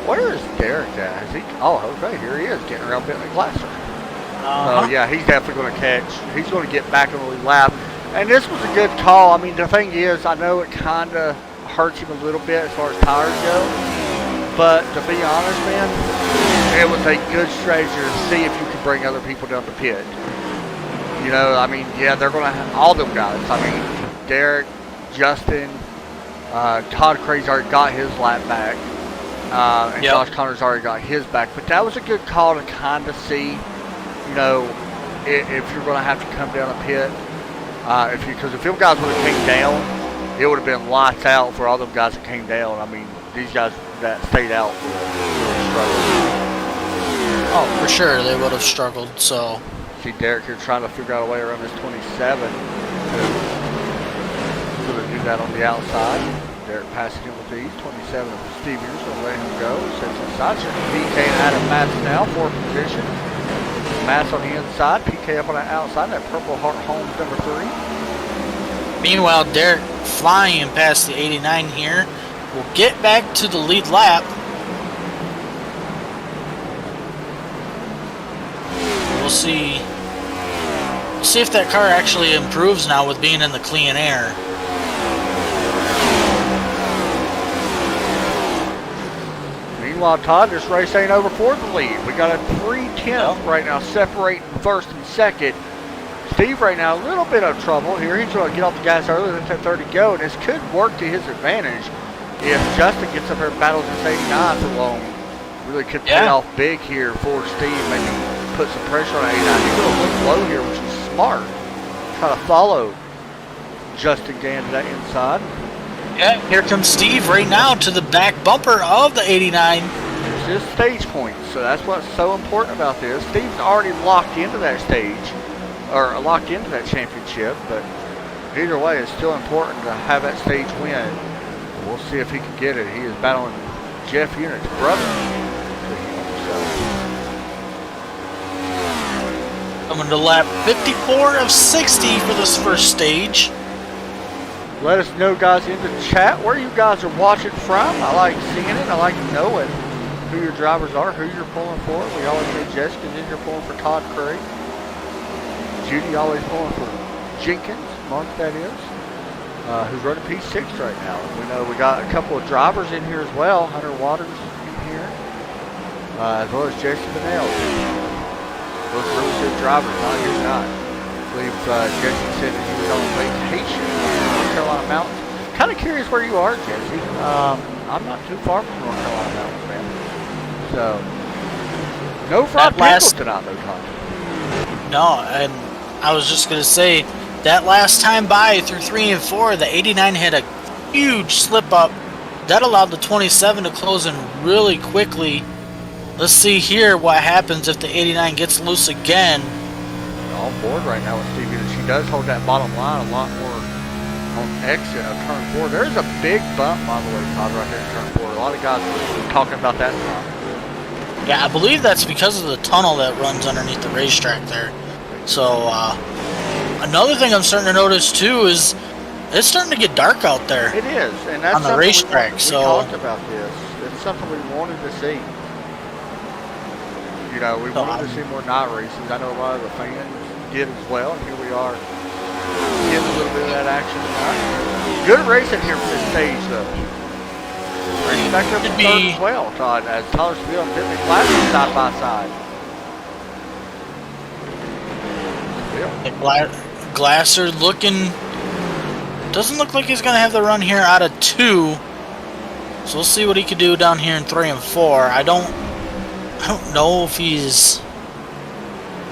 Where is Derek at? Is he? Oh, okay, here he is, getting around Bentley Glasser. Uh-huh. So yeah, he's definitely going to catch. He's going to get back on the lead lap. And this was a good call. I mean, the thing is, I know it kind of hurts him a little bit as far as tires go. But to be honest, man, it was a good strategy to see if you could bring other people down the pit. You know, I mean, yeah, they're going to have all them guys. I mean, Derek, Justin, Todd Craig's already got his lap back. And Josh Connor's already got his back. But that was a good call to kind of see, you know, if you're going to have to come down a pit. Because if them guys would have came down, it would have been lights out for all them guys that came down. I mean, these guys that stayed out would have struggled. Oh, for sure, they would have struggled, so. See Derek here trying to figure out a way around this 27. Going to do that on the outside. Derek passing him with these. 27 of Steve Hughes going to let him go. Sets inside. PK and Adam Matz now, 4th position. Matz on the inside. PK up on the outside. That Purple Heart Holmes number 3. Meanwhile, Derek flying past the 89 here. We'll get back to the lead lap. We'll see. We'll see if that car actually improves now with being in the clean air. Meanwhile, Todd, this race ain't over for the lead. We got a 3/10 right now, separating 1st and 2nd. Steve right now, a little bit of trouble here. He's going to get off the gas early, let that 30 go, and this could work to his advantage if Justin gets up here and battles this 89 for long. Really could pay off big here for Steve, maybe put some pressure on 89. He's going to look low here, which is smart. Try to follow Justin Gann to that inside. Yeah, here comes Steve right now to the back bumper of the 89. It's his stage point, so that's what's so important about this. Steve's already locked into that stage, or locked into that championship, but either way, it's still important to have that stage win. We'll see if he can get it. He is battling Jeff Unich's brother. Coming to lap 54 of 60 for this first stage. Let us know, guys, in the chat where you guys are watching from. I like seeing it. I like knowing who your drivers are, who you're pulling for. We always say Jessica and you're pulling for Todd Craig. Judy always pulling for Jenkins, Mark that is, who's running P6 right now. We know we got a couple of drivers in here as well. Hunter Waters in here, as well as Jason Bennell. Those really good drivers, not here tonight. I believe Jesse said that he was on vacation in the North Carolina mountains. Kind of curious where you are, Jesse. I'm not too far from North Carolina Mountains, man. So, no fried pickles tonight, though, Todd. No, and I was just gonna say that last time by through 3 and 4, the 89 had a huge slip up that allowed the 27 to close in really quickly. Let's see here what happens if the 89 gets loose again. On board right now with Stevie. She does hold that bottom line a lot more on exit of turn 4. There's a big bump, by the way, Todd, right there in turn 4. A lot of guys were talking about that tonight. Yeah, I believe that's because of the tunnel that runs underneath the racetrack there. So, another thing I'm starting to notice too is it's starting to get dark out there. It is, and that's on the racetrack. We so talked about this. It's something we wanted to see. You know, we wanted to see more night races. I know a lot of the fans did as well, and here we are getting a little bit of that action tonight. Good racing here for this stage, though. Racing back up to third as well, Todd, as Tyler Seville and Tiffany Glasser side by side. Glasser looking, doesn't look like he's going to have the run here out of 2. So we'll see what he can do down here in 3 and 4. I don't know if he's,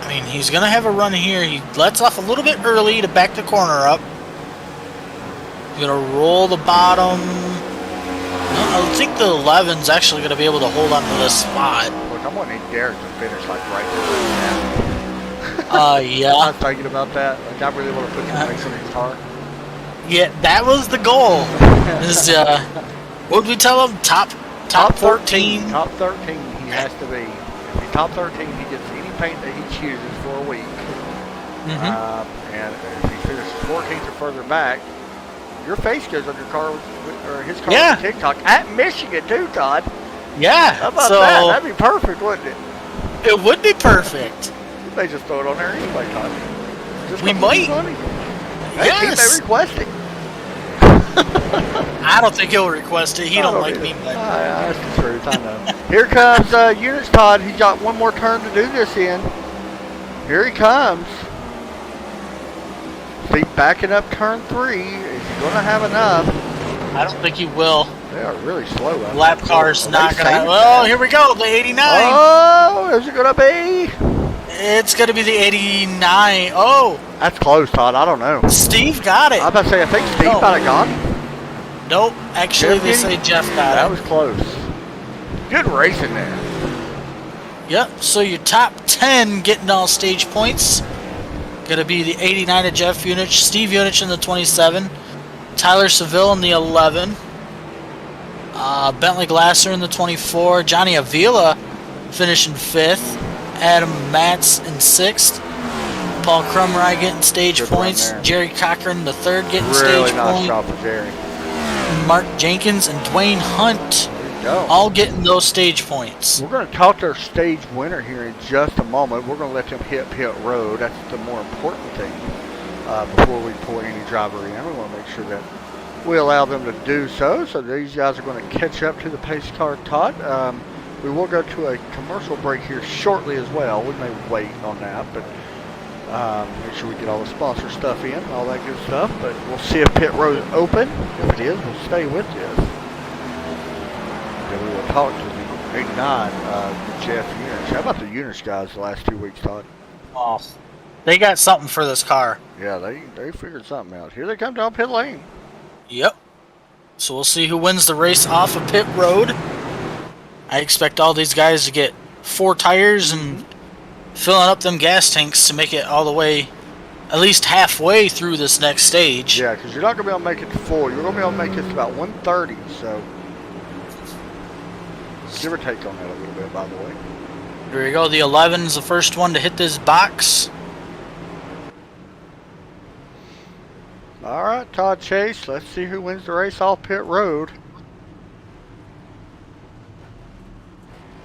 I mean, he's going to have a run here. He lets off a little bit early to back the corner up. He's going to roll the bottom. I think the 11's actually going to be able to hold on to this spot. Look, I'm wanting Derek to finish like right there. Yeah. I'm thinking about that. Like, I really want to put some ice in his car. Yeah, that was the goal. Is what did we tell him? Top 14. Top 13 he has to be. If he's top 13, he gets any paint that he chooses for a week. And if he finishes 14th or further back, your face goes on your car or his car on TikTok at Michigan too, Todd. Yeah. How about that? That'd be perfect, wouldn't it? It would be perfect. They just throw it on there anyway, Todd. Just we might. Yes. He may request it. I don't think he'll request it. He don't like me. But that's the truth. I know. Here comes Units Todd. He's got one more turn to do this in. Here he comes. See, backing up turn 3. Is he going to have enough? I don't think he will. They are really slow. Lap car's not going to. Oh, here we go. The 89. Oh, is it going to be? It's going to be the 89. Oh. That's close, Todd. I don't know. Steve got it. I was about to say, I think Steve might have got it. Nope. Actually, they say Jeff got it. That was close. Good racing there. Yep. So your top 10 getting all stage points. Going to be the 89 of Jeff Unich, Steve Unich in the 27, Tyler Seville in the 11, Bentley Glasser in the 24, Johnny Avila finishing 5th, Adam Matz in 6th, Paul Crumry getting stage points, Jerry Cochran the 3rd getting stage points, job for Jerry. Mark Jenkins and Dwayne Hunt all getting those stage points. We're going to talk to our stage winner here in just a moment. We're going to let them hit pit road. That's the more important thing before we pull any driver in. We want to make sure that we allow them to do so. So these guys are going to catch up to the pace car, Todd. We will go to a commercial break here shortly as well. We may wait on that, but make sure we get all the sponsor stuff in and all that good stuff. But we'll see if pit road is open. If it is, we'll stay with this. And we will talk to the 89, Jeff Unich. How about the Unich guys the last 2 weeks, Todd? Oh, they got something for this car. Yeah, they figured something out. Here they come down pit lane. Yep. So we'll see who wins the race off of pit road. I expect all these guys to get 4 tires and filling up them gas tanks to make it all the way, at least halfway through this next stage. Yeah, because you're not going to be able to make it to 4. You're going to be able to make it to about 130, so give or take on that a little bit, by the way. There you go. The 11 is the first one to hit this box. All right, Todd Chase. Let's see who wins the race off pit road.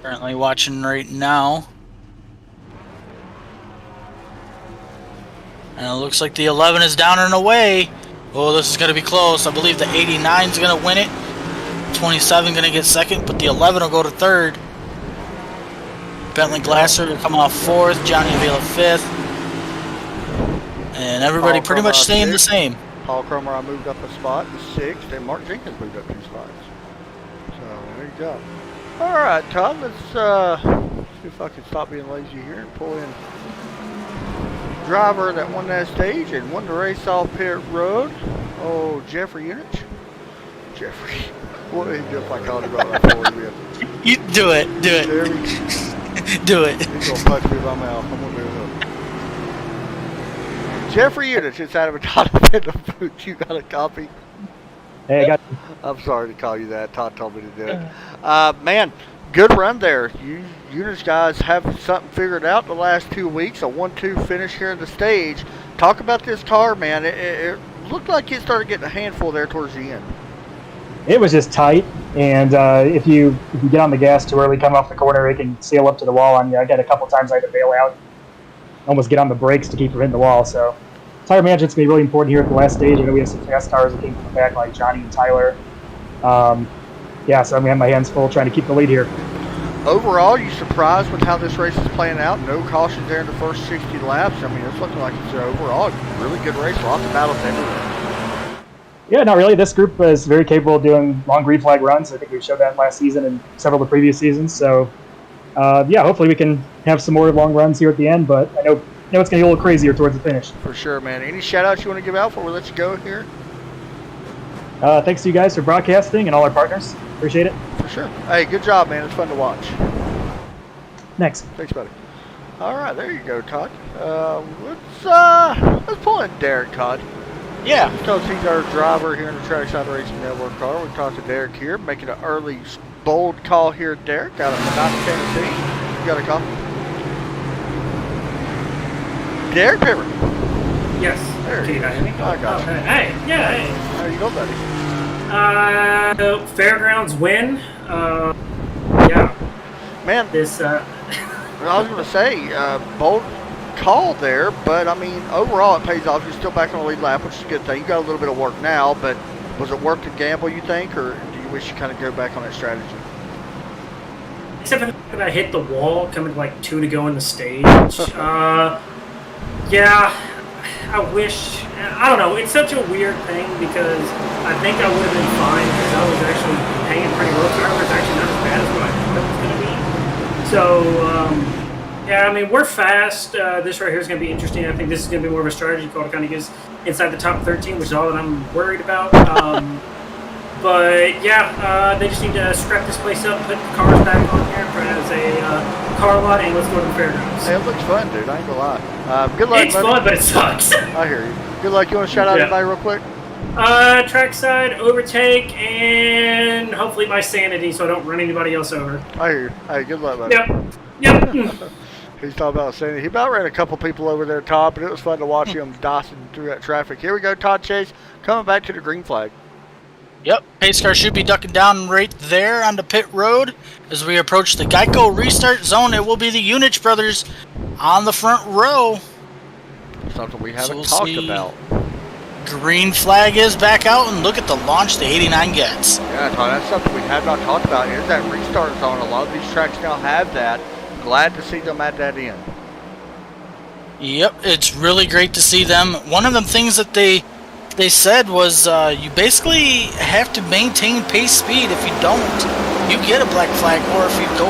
Currently watching right now. And it looks like the 11 is down and away. Oh, this is going to be close. I believe the 89 is going to win it. 27 going to get second, but the 11 will go to third. Bentley Glasser will come off 4th. Johnny Avila 5th. And everybody pretty much staying the same. Paul Cromer moved up a spot to 6th, and Mark Jenkins moved up 2 spots. Good job. All right, Todd, let's see if I can stop being lazy here and pull in driver that won that stage and won the race off pit road. Oh, Jeffrey Unich. Jeffrey. What did he do if I called him right before we win? You do it. Do it. Jerry. Do it. He's going to punch me in my mouth. I'm going to do it. Jeffrey Unich is out of a Todd in the boot. You got a copy? Hey, I got I'm sorry to call you that. Todd told me to do it. Man, good run there. You Unich guys have something figured out the last 2 weeks. A 1-2 finish here in the stage. Talk about this car, man. It looked like it started getting a handful there towards the end. it was just tight, and if you get on the gas too early, come off the corner, it can sail up to the wall on you. I got a couple times I had to bail out, almost get on the brakes to keep from hitting the wall. So tire management's going to be really important here at the last stage. I know we have some fast cars that came from the back, like Johnny and Tyler. Yeah, so I'm going to have my hands full trying to keep the lead here. Overall, you surprised with how this race is playing out? No cautions there in the first 60 laps. I mean, it's looking like it's overall a really good race. Lots of battles everywhere. Yeah, not really. This group is very capable of doing long green flag runs. I think we showed that last season and several of the previous seasons. So, yeah, hopefully we can have some more long runs here at the end. But I know it's going to be a little crazier towards the finish. For sure, man. Any shout-outs you want to give out before we let you go here? Thanks to you guys for broadcasting and all our partners. Appreciate it. For sure. Hey, good job, man. It's fun to watch. Next. Thanks, buddy. All right, there you go, Todd. Let's pull in Derek, Todd. Yeah. Because he's our driver here in the Trackside Racing Network car. We talked to Derek here, making an early, bold call here, Derek, out of Medina, Tennessee. You got a call? Derek Pepper. Yes. There Can you you go. hear me? I got you. Hey, yeah, hey. How you go, buddy? Fairgrounds win. Yeah. Man, This, I was going to say, bold call there, but I mean, overall it pays off. You're still back on the lead lap, which is a good thing. You got a little bit of work now, but was it worth the gamble, you think, or do you wish you kind of go back on that strategy? except for the fact that I hit the wall coming to like 2 to go in the stage. Yeah, I wish. I don't know. It's such a weird thing because I think I would have been fine because I was actually hanging pretty low. So I was actually not as bad as what I thought it was going to be. So, yeah, I mean, we're fast. This right here is going to be interesting. I think this is going to be more of a strategy call to kind of get us inside the top 13, which is all that I'm worried about. But, yeah, they just need to scrap this place up, put the cars back on here as a car lot, and let's go to the fairgrounds. Hey, it looks fun, dude. I ain't gonna lie. Good luck, It's buddy. fun, but it sucks. I hear you. Good luck. You want to shout out Yeah. anybody real quick? Trackside, overtake, and hopefully my sanity so I don't run anybody else over. I hear you. Hey, good luck, buddy. Yep. He's talking about saying he about ran a couple people over there, Todd, but it was fun to watch him dicing through that traffic. Here we go, Todd Chase, coming back to the green flag. Yep, pace car should be ducking down right there on the pit road. As we approach the Geico restart zone, it will be the Unich brothers on the front row. Something we So haven't we'll talked see. about. Green flag is back out, and look at the launch the 89 gets. Yeah, Todd, that's something we have not talked about. Is that restart zone? A lot of these tracks now have that. Glad to see them at that end. Yep, it's really great to see them. One of the things that they said was you basically have to maintain pace speed. If you don't, you get a black flag, or if you go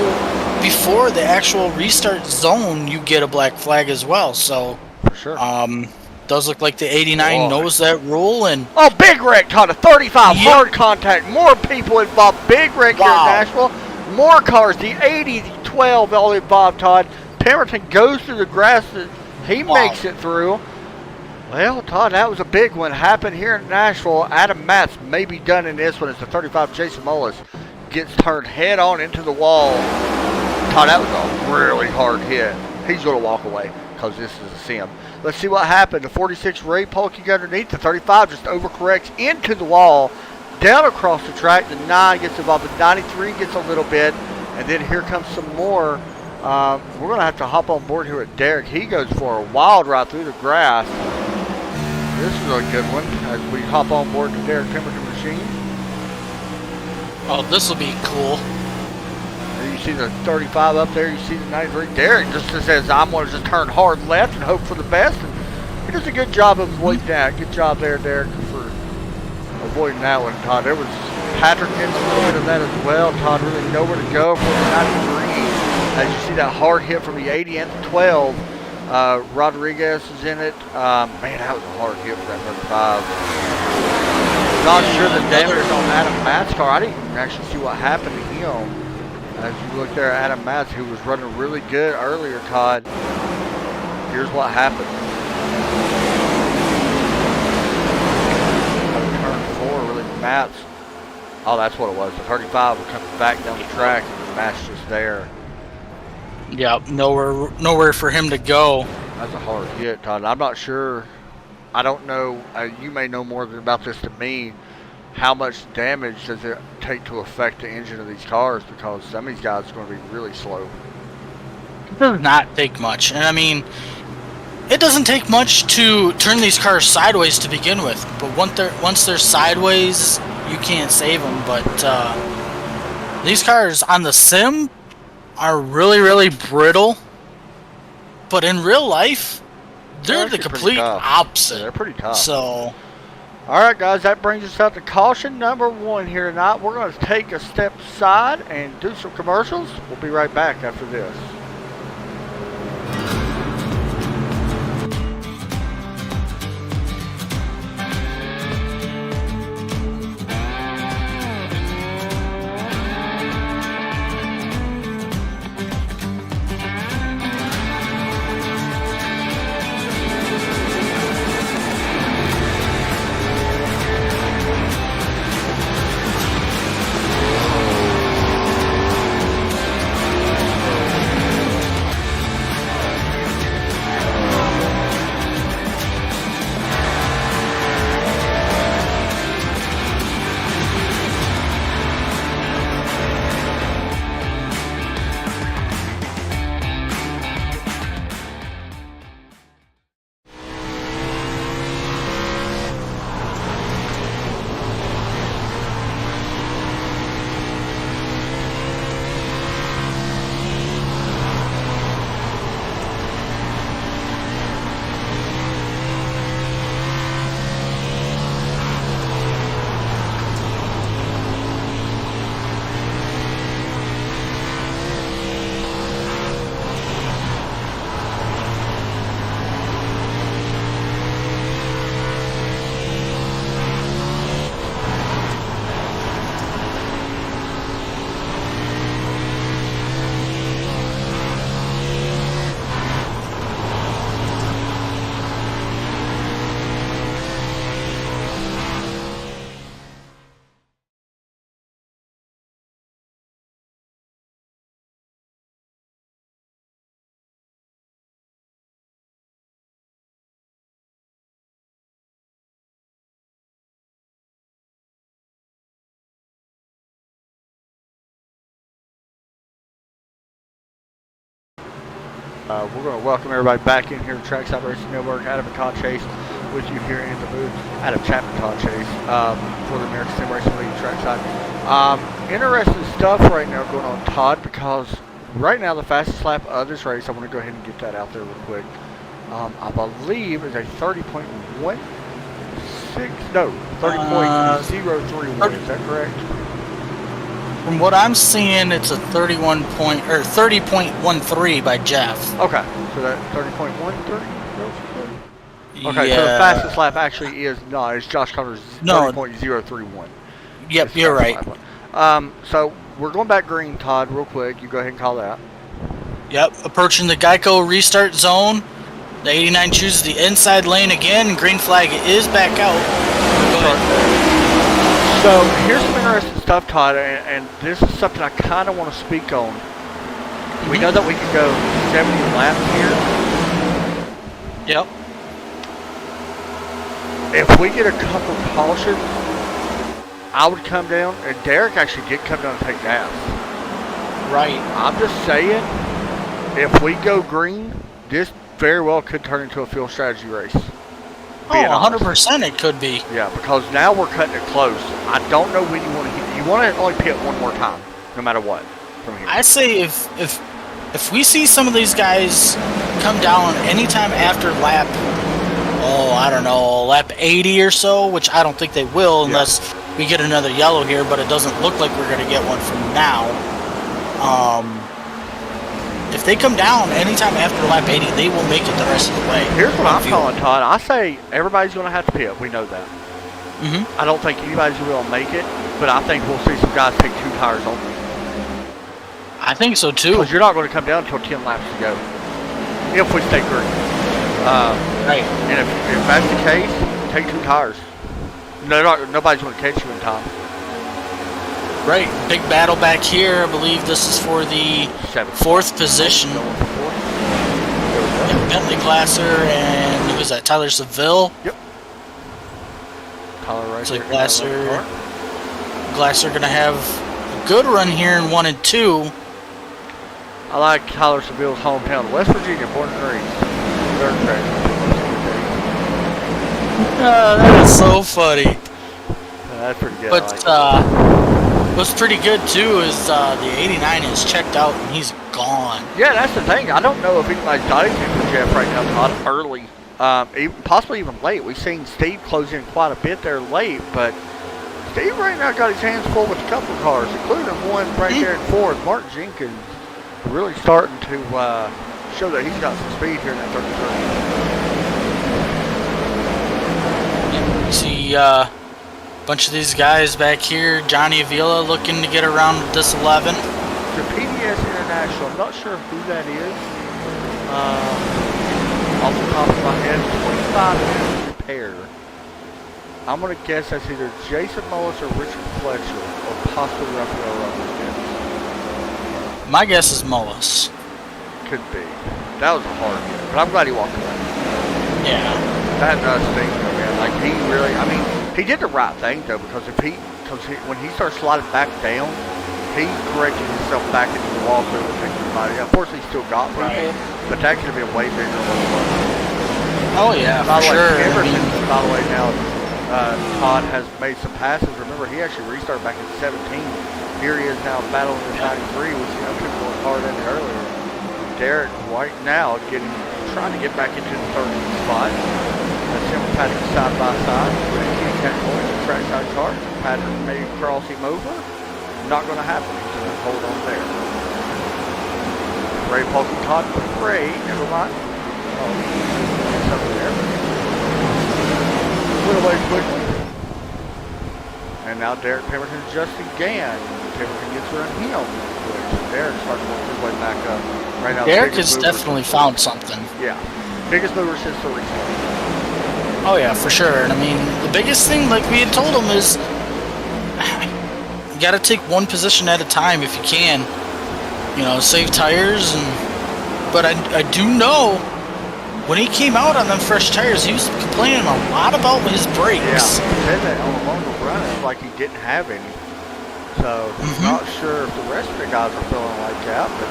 before the actual restart zone, you get a black flag as well. So, For sure. does look like the 89 Boy. knows that rule, and Oh, big wreck, Todd. A 35 Yep. hard contact. More people involved. Big wreck Wow. here in Nashville. More cars. The 80, the 12 all involved, Todd. Pemberton goes through the grass. He Wow. makes it through. Well, Todd, that was a big one. Happened here in Nashville. Adam Matz may be done in this one as the 35 Jason Mullis gets turned head on into the wall. Todd, that was a really hard hit. He's going to walk away because this is a sim. Let's see what happened. The 46 Ray Polk underneath. The 35 just overcorrects into the wall, down across the track. The 9 gets involved. The 93 gets a little bit. And then here comes some more. We're going to have to hop on board here with Derek. He goes for a wild ride through the grass. This is a good one as we hop on board the Derek Pemberton machine. oh, this will be cool. And you see the 35 up there. You see the 93. Derek just says, I'm going to just turn hard left and hope for the best. And he does a good job of avoiding that. Good job there, Derek, for avoiding that one, Todd. There was Patrick gets a little bit of that as well. Todd really nowhere to go for the 93. As you see that hard hit from the 80 and the 12. Rodriguez is in it. Man, that was a hard hit for that 35. Not sure the damage on Adam Matt's car. I didn't even actually see what happened to him. As you look there at Adam Matz, who was running really good earlier, Todd. Here's what happened. Turn 4, really, Matz. Oh, that's what it was. The 35 was coming back down the track, and Matz just there. Yep, nowhere for him to go. That's a hard hit, Todd. I'm not sure. I don't know. You may know more about this than me. How much damage does it take to affect the engine of these cars? Because some of these guys are going to be really slow. It does not take much. And I mean, it doesn't take much to turn these cars sideways to begin with. But once they're sideways, you can't save them. But these cars on the sim are really, really brittle. But in real life, they're the complete opposite. Yeah, they're pretty tough. So, all right, guys, that brings us up to caution number 1 here tonight. We're going to take a step aside and do some commercials. We'll be right back after this. We're going to welcome everybody back in here to Trackside Racing Network. Adam and Todd Chase with you here in the booth. Adam Chapman, Todd Chase for the American Sim Racing League Trackside. Interesting stuff right now going on, Todd, because right now the fastest lap of this race, I want to go ahead and get that out there real quick. I believe is a 30.16, no, 30.031. Is that correct? from what I'm seeing, it's a 30.13 by Jeff. Okay, so that 30.13. Okay, yeah. so the fastest lap actually is not. It's Josh Connor's 30.031. Yep, you're right. So we're going back green, Todd, real quick. You go ahead and call that. Yep, approaching the Geico restart zone. The 89 chooses the inside lane again. Green flag is back out. Go ahead. So here's some interesting stuff, Todd, and this is something I kind of want to speak on. We know that we can go 70 laps here. Yep. If we get a couple cautions, I would come down, and Derek actually did come down and take gas. Right. I'm just saying, if we go green, this very well could turn into a field strategy race. Oh, 100% it could be. Yeah, because now we're cutting it close. I don't know when you want to hit. You want to only pit one more time, no matter what, from here. I say if we see some of these guys come down anytime after lap, I don't know, lap 80 or so, which I don't think they will unless we get another yellow here, but it doesn't look like we're going to get one from now. If they come down anytime after lap 80, they will make it the rest of the way. Here's what I'm calling, Todd. I say everybody's going to have to pit. We know that. I don't think anybody's going to make it, but I think we'll see some guys take 2 tires only. I think so too. Because you're not going to come down until 10 laps to go. If we stay green. Right. And if that's the case, take 2 tires. Nobody's going to catch you in time. Right. Big battle back here. I believe this is for the 4th position. Bentley Glasser and who was that? Tyler Seville. Yep. Tyler right there. Glasser going to have a good run here in 1 and 2. I like Tyler Seville's hometown, West Virginia, born and raised. That is so funny. That's pretty good. But what's pretty good too is the 89 is checked out and he's gone. Yeah, that's the thing. I don't know if anybody's got anything for Jeff right now. Not early, possibly even late. We've seen Steve close in quite a bit there late, but Steve right now got his hands full with a couple of cars, including one right there in 4th. Mark Jenkins really starting to show that he's got some speed here in that 33. See a bunch of these guys back here. Johnny Avila looking to get around with this 11. The PDS International, I'm not sure who that is. Off the top of my head, 25 minutes repair. I'm going to guess that's either Jason Mullis or Richard Fletcher, or possibly Rafael Rodriguez. My guess is Mullis. Could be. That was a hard hit, but I'm glad he walked away. Yeah. That does stink, man. Like, he really, I mean, he did the right thing, though, because when he started sliding back down, he corrected himself back into the wall so it would take everybody. Unfortunately, he still got people, but that could have been way bigger than what it was. Oh, yeah, by for sure. Emerson, by the way, now, Todd has made some passes. Remember, he actually restarted back in 17. Here he is now battling the 93, which took a little hard in there earlier. Derek White now trying to get back into the 13th spot. That's him and Patrick side by side. He can't hold the trackside car. Patrick may cross him over. Not going to happen. He's going to hold on there. Ray Polk and Todd. Ray, never mind. Oh, it's over there. Put away quickly. And now Derek Pemberton, Justin Gann. Pemberton gets around him. Derek starts to work his way back up. Right now, Derek has definitely found something. Yeah. Biggest mover since the restart. Oh, yeah, for sure. And I mean, the biggest thing, like we had told him, is you got to take one position at a time if you can. You know, save tires. But I do know when he came out on them fresh tires, he was complaining a lot about his brakes. Yeah, he said that on a longer run, it's like he didn't have any. So, not sure if the rest of the guys are feeling like that, but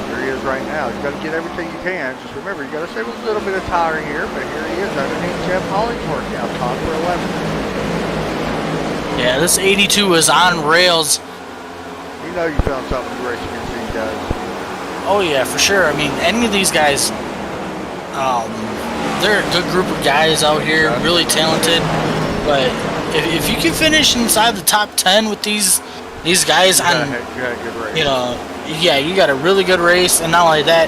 here he is right now. You got to get everything you can. Just remember, you got to save a little bit of tire here, but here he is underneath Jeff Holling's workout, top for 11. Yeah, this 82 is on rails. You know you found something to race against these guys. Oh, yeah, for sure. I mean, any of these guys, they're a good group of guys out here, really talented. But if you can finish inside the top 10 with these guys on, you know, yeah, you got a really good race, and not only that,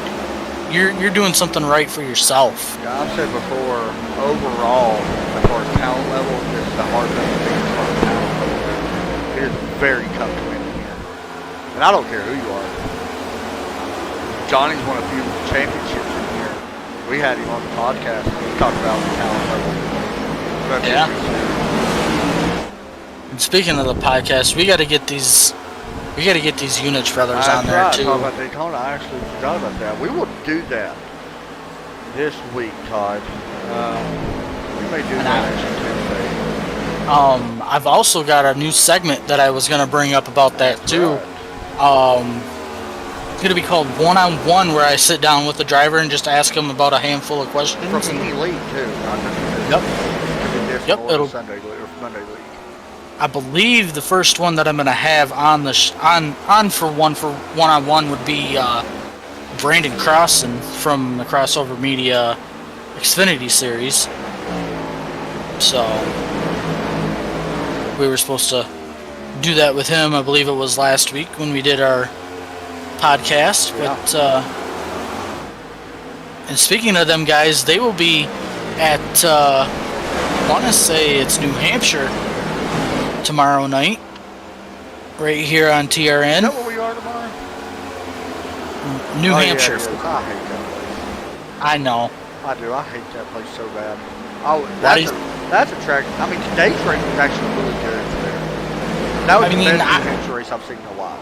you're doing something right for yourself. Yeah, I've said before, overall, as far as talent level, this is the hardest thing as far as talent level. It is very tough to win here. And I don't care who you are. Johnny's won a few championships in here. We had him on the podcast. He talked about the talent level. Yeah. And speaking of the podcast, we got to get these Unich brothers on there too. Talk about Daytona. I actually forgot about that. We will do that this week, Todd. We may do that actually Tuesday. I've also got a new segment that I was going to bring up about that too. It's going to be called One-on-One, where I sit down with the driver and just ask him about a handful of questions. From any league too. Yep. It'll Sunday league or Monday league. I believe the first one that I'm going to have on the for one-on-one would be Brandon Crossan from the Crossover Media Xfinity Series. So we were supposed to do that with him. I believe it was last week when we did our podcast. Yeah. But and speaking of them guys, they will be at I want to say it's New Hampshire tomorrow night, right here on Is TRN. that where we are tomorrow? New Oh, Hampshire. Yeah, I hate that place. I know. I do. I hate that place so bad. Oh, Why that's a track. I mean, today's race was actually really good there. That was I the mean, best New Hampshire race I've seen in a while.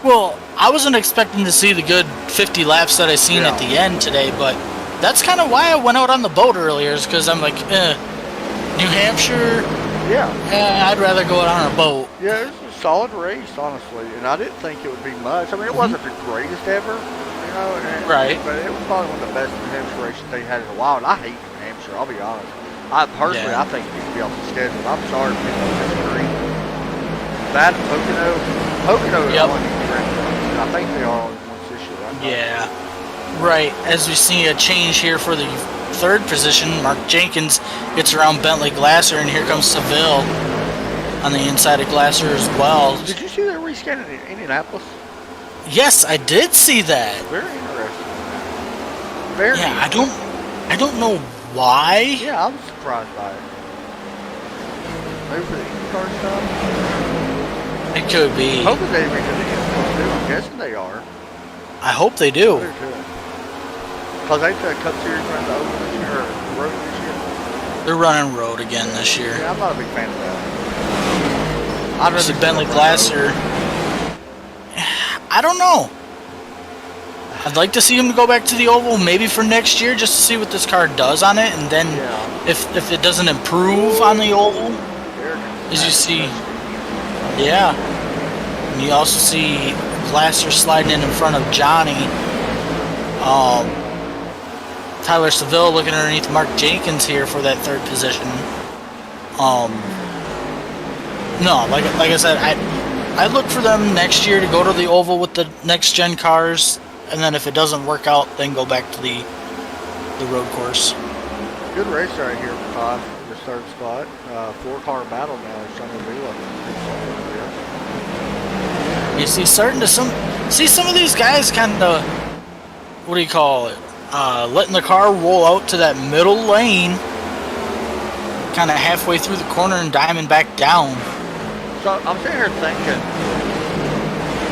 Well, I wasn't expecting to see the good 50 laps that I seen at the end today, but that's kind of why I went out on the boat earlier, is because I'm like, New Hampshire, Yeah. I'd rather go out on a boat. Yeah, it was a solid race, honestly, and I didn't think it would be much. I mean, it wasn't the greatest ever, you know, Right. But it was probably one of the best New Hampshire races they had in a while, and I hate New Hampshire, I'll be honest. I personally, Yeah. I think it needs to be off the schedule. I'm sorry for people who disagree. That and Pocono is Yep. on the track, and I think they are on once this year, right? Yeah. Right. As we see a change here for the third position, Mark Jenkins gets around Bentley Glasser, and here comes Seville on the inside of Glasser as well. Did you see that rescanning in Indianapolis? Yes, I did see that. Very interesting. Very Yeah, neat. I don't know why. Yeah, I was surprised by it. Maybe for the IndyCar stuff? It could be. Hoping they redo the IndyCar too. I'm guessing they are. I hope they do. They're good. Because they said Cup Series runs over this year, or road this year. They're running road again this year. Yeah, I'm not a big fan of that. I'd rather See see Bentley them run Glasser. I don't know. I'd like to see him go back to the oval, maybe for next year, just to see what this car does on it, and then Yeah. if it doesn't improve on the oval, They're as you see, yeah. And you also see Glasser sliding in front of Johnny. Tyler Seville looking underneath Mark Jenkins here for that third position. No, like I said, I look for them next year to go to the oval with the next gen cars, and then if it doesn't work out, then go back to the road course. good race right here, Todd. The third spot. 4-car battle now. Sonny Vila. You see, starting to see some of these guys kind of, what do you call it? Letting the car roll out to that middle lane, kind of halfway through the corner and diming back down. So I'm sitting here thinking,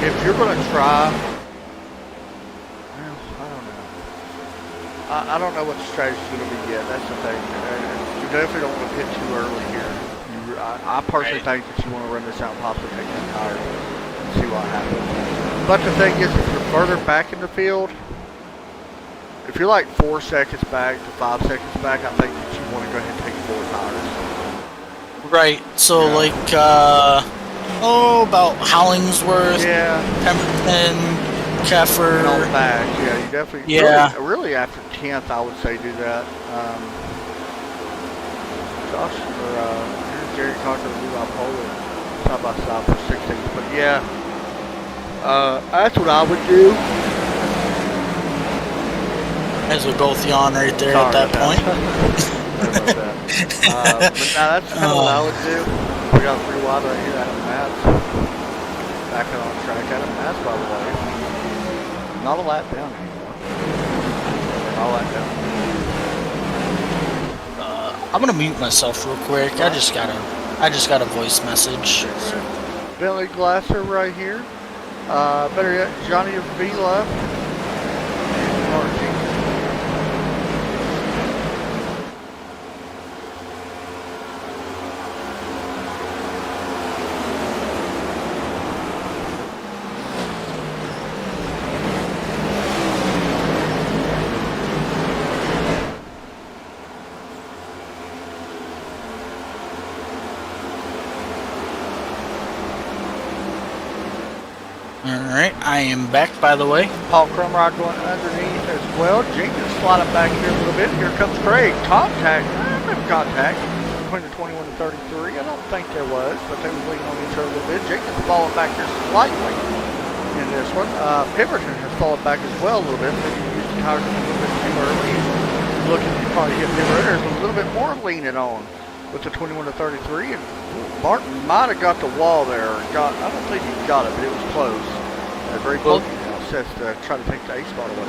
if you're going to try, well, I don't know. I don't know what the strategy's going to be yet. That's the thing. You definitely don't want to pit too early here. I personally think that you want to run this out and possibly take that tire and see what happens. But the thing is, if you're further back in the field, if you're like 4 seconds back to 5 seconds back, I think that you want to go ahead and take 4 tires. Right. So Yeah. like, about Hollingsworth, Yeah. Pemberton, And Keffer. all back, yeah, you definitely. Yeah. Really after 10th, I would say do that. Josh, or here's Jerry Cocker and Levi Polar side by side for 16th. But yeah, that's what I would do. As we both yawn right there Sorry at that about point. Sorry about that. But now that's kind of what I would do. We got 3 wide right here. Adam Matz back on track. Adam Matz, by the way, not a lap down anymore. Not a lap down. I'm gonna mute myself real quick. I just got a voice message. Bentley Glasser right here. Better yet, Johnny Avila. Alright, I am back, by the way. Paul Crumrod going underneath as well. Jenkins sliding back here a little bit. Here comes Craig. Contact. Maybe contact between the 21 and 33. I don't think there was, but they were leaning on each other a little bit. Jenkins falling back here slightly in this one. Pemberton has fallen back as well a little bit. Maybe used the tires a little bit too early. Looking to probably hit Pemberton. There's a little bit more leaning on with the 21-33, and Martin might have got the wall there. I don't think he got it, but it was close. Very close. Sets to try to take the 8 spot away.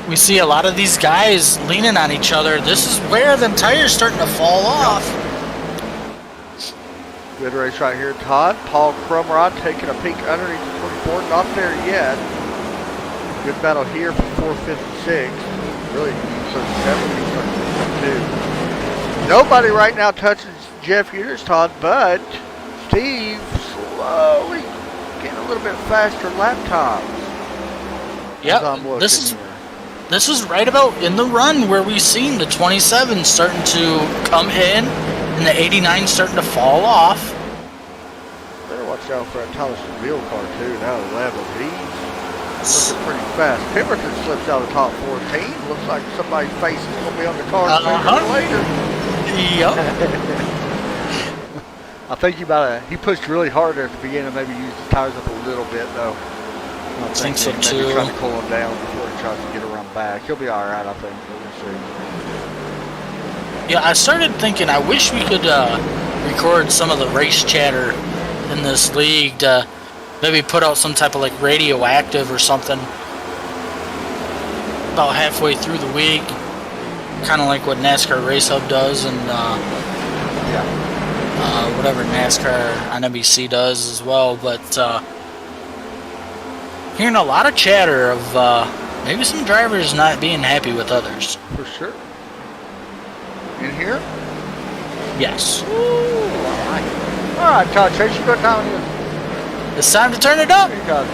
We see a lot of these guys leaning on each other. This is where them tires starting to fall off. Good race right here, Todd. Paul Crumrod taking a peek underneath the 24. Not there yet. Good battle here for 4th, 5th, and 6th. Really, so 7th, 2. Nobody right now touches Jeff Hughes, Todd, but Steve slowly getting a little bit faster lap times. Yep, this is right about in the run where we've seen the 27 starting to come in and the 89 starting to fall off. Better watch out for that Thomas Wheel car too. Now 11. He's looking pretty fast. Pemberton slips out of top 14. Looks like somebody's face is going to be on the car sooner or later. Yep. I think he pushed really hard there at the beginning. Maybe used his tires up a little bit though. I think so too. Maybe trying to cool him down before he tries to get around back. He'll be all right, I think. We'll see. Yeah, I started thinking I wish we could record some of the race chatter in this league to maybe put out some type of like radioactive or something about halfway through the week, kind of like what NASCAR Race Hub does and whatever NASCAR on NBC does as well. But hearing a lot of chatter of maybe some drivers not being happy with others. For sure. In here? Yes. Ooh, I like it. All right, Todd Chase, you got time here. It's time to turn it up. Here you go.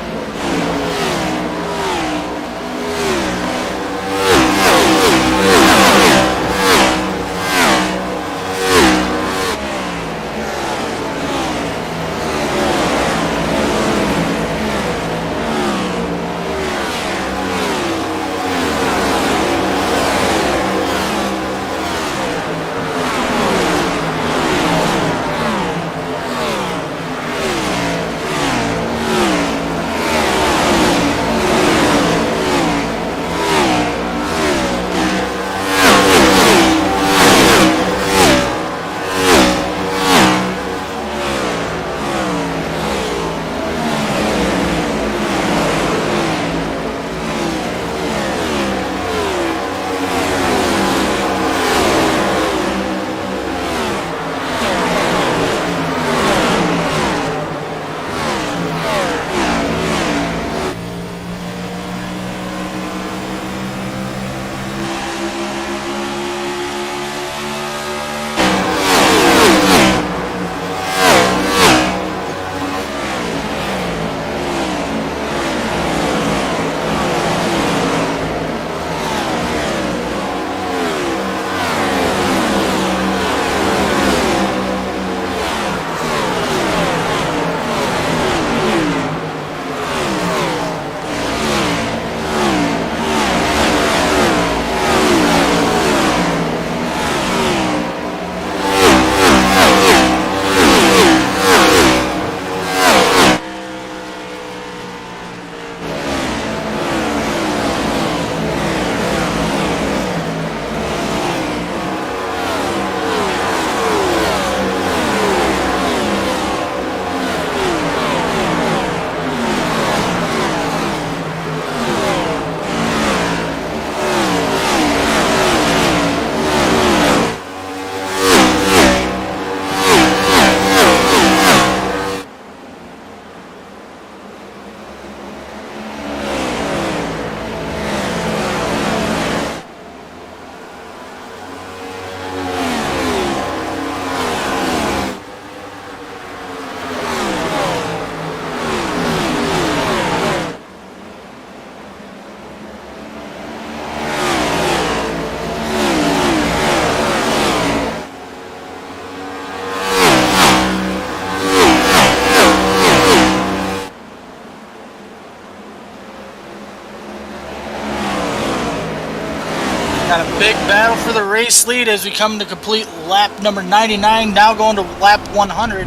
Got a big battle for the race lead as we come to complete lap number 99, now going to lap 100.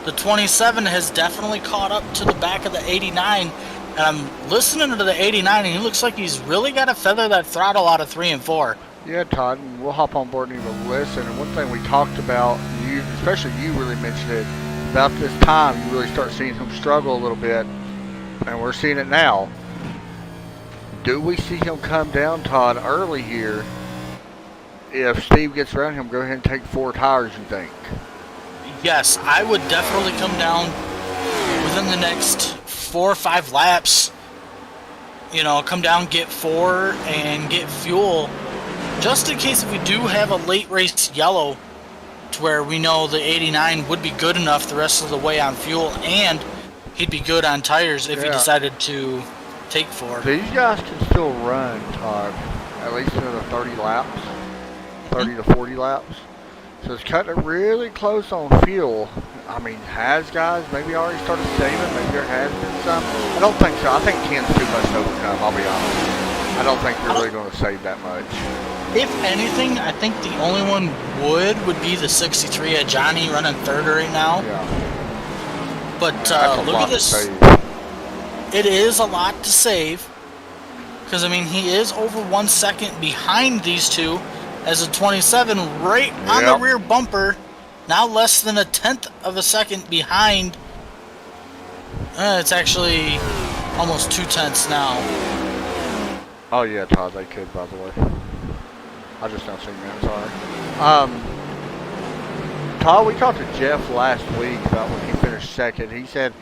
The 27 has definitely caught up to the back of the 89, and I'm listening to the 89, and he looks like he's really got to feather that throttle out of 3 and 4. Yeah, Todd, and we'll hop on board and even listen. And one thing we talked about, you, especially you, really mentioned it. About this time, you really start seeing him struggle a little bit, and we're seeing it now. Do we see him come down, Todd, early here? If Steve gets around him, go ahead and take 4 tires, you think? Yes, I would definitely come down within the next 4 or 5 laps. You know, come down, get 4, and get fuel. Just in case if we do have a late race yellow, to where we know the 89 would be good enough the rest of the way on fuel, and he'd be good on tires if he decided to take 4. These guys can still run, Todd, at least another 30 laps, 30 to 40 laps. So it's cutting it really close on fuel. I mean, has guys maybe already started saving? Maybe there has been some. I don't think so. I think 10's too much to overcome, I'll be honest. I don't think you're really going to save that much. If anything, I think the only one would be the 63 at Johnny running 3rd right now. Yeah. But look at this. It is a lot to save. Because, I mean, he is over 1 second behind these two as a 27 right on the rear bumper. Now less than a 1/10 of a second behind. It's actually almost 2/10 now. Oh, yeah, Todd, they could, by the way. I just not seen that, sorry. Todd, we talked to Jeff last week about when he finished 2nd. He said,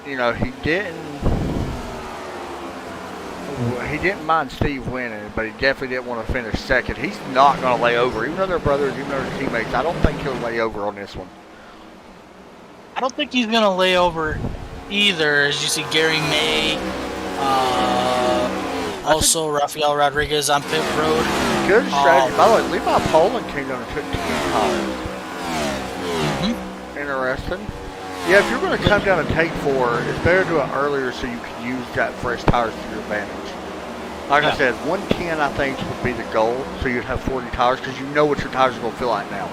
you know, he didn't mind Steve winning, but he definitely didn't want to finish 2nd. He's not going to lay over. Even though they're brothers, even though they're teammates, I don't think he'll lay over on this one. I don't think he's going to lay over either, as you see Gary May, also Rafael Rodriguez on pit road. Good strategy. By the way, Levi Poland came down and took 10 tires. Interesting. Yeah, if you're going to come down and take 4, it's better to do it earlier so you can use that fresh tires to your advantage. Like I said, 110 I think would be the goal, so you'd have 40 tires because you know what your tires are going to feel like now.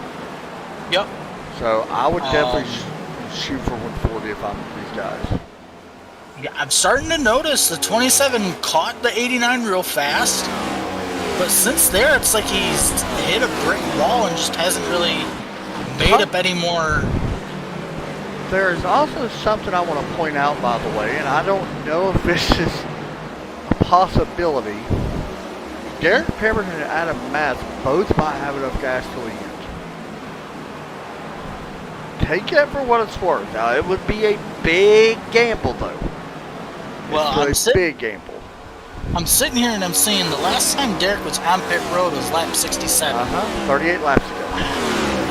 Yep. So I would definitely shoot for 140 if I'm these guys. Yeah, I'm starting to notice the 27 caught the 89 real fast, but since there, it's like he's hit a brick wall and just hasn't really made up any more. There is also something I want to point out, by the way, and I don't know if this is a possibility. Derek Pemberton and Adam Matz both might have enough gas to the end. Take it for what it's worth. Now, it would be a big gamble, though. Well, it's a big gamble. I'm sitting here and I'm seeing the last time Derek was on pit road was lap 67. 38 laps ago.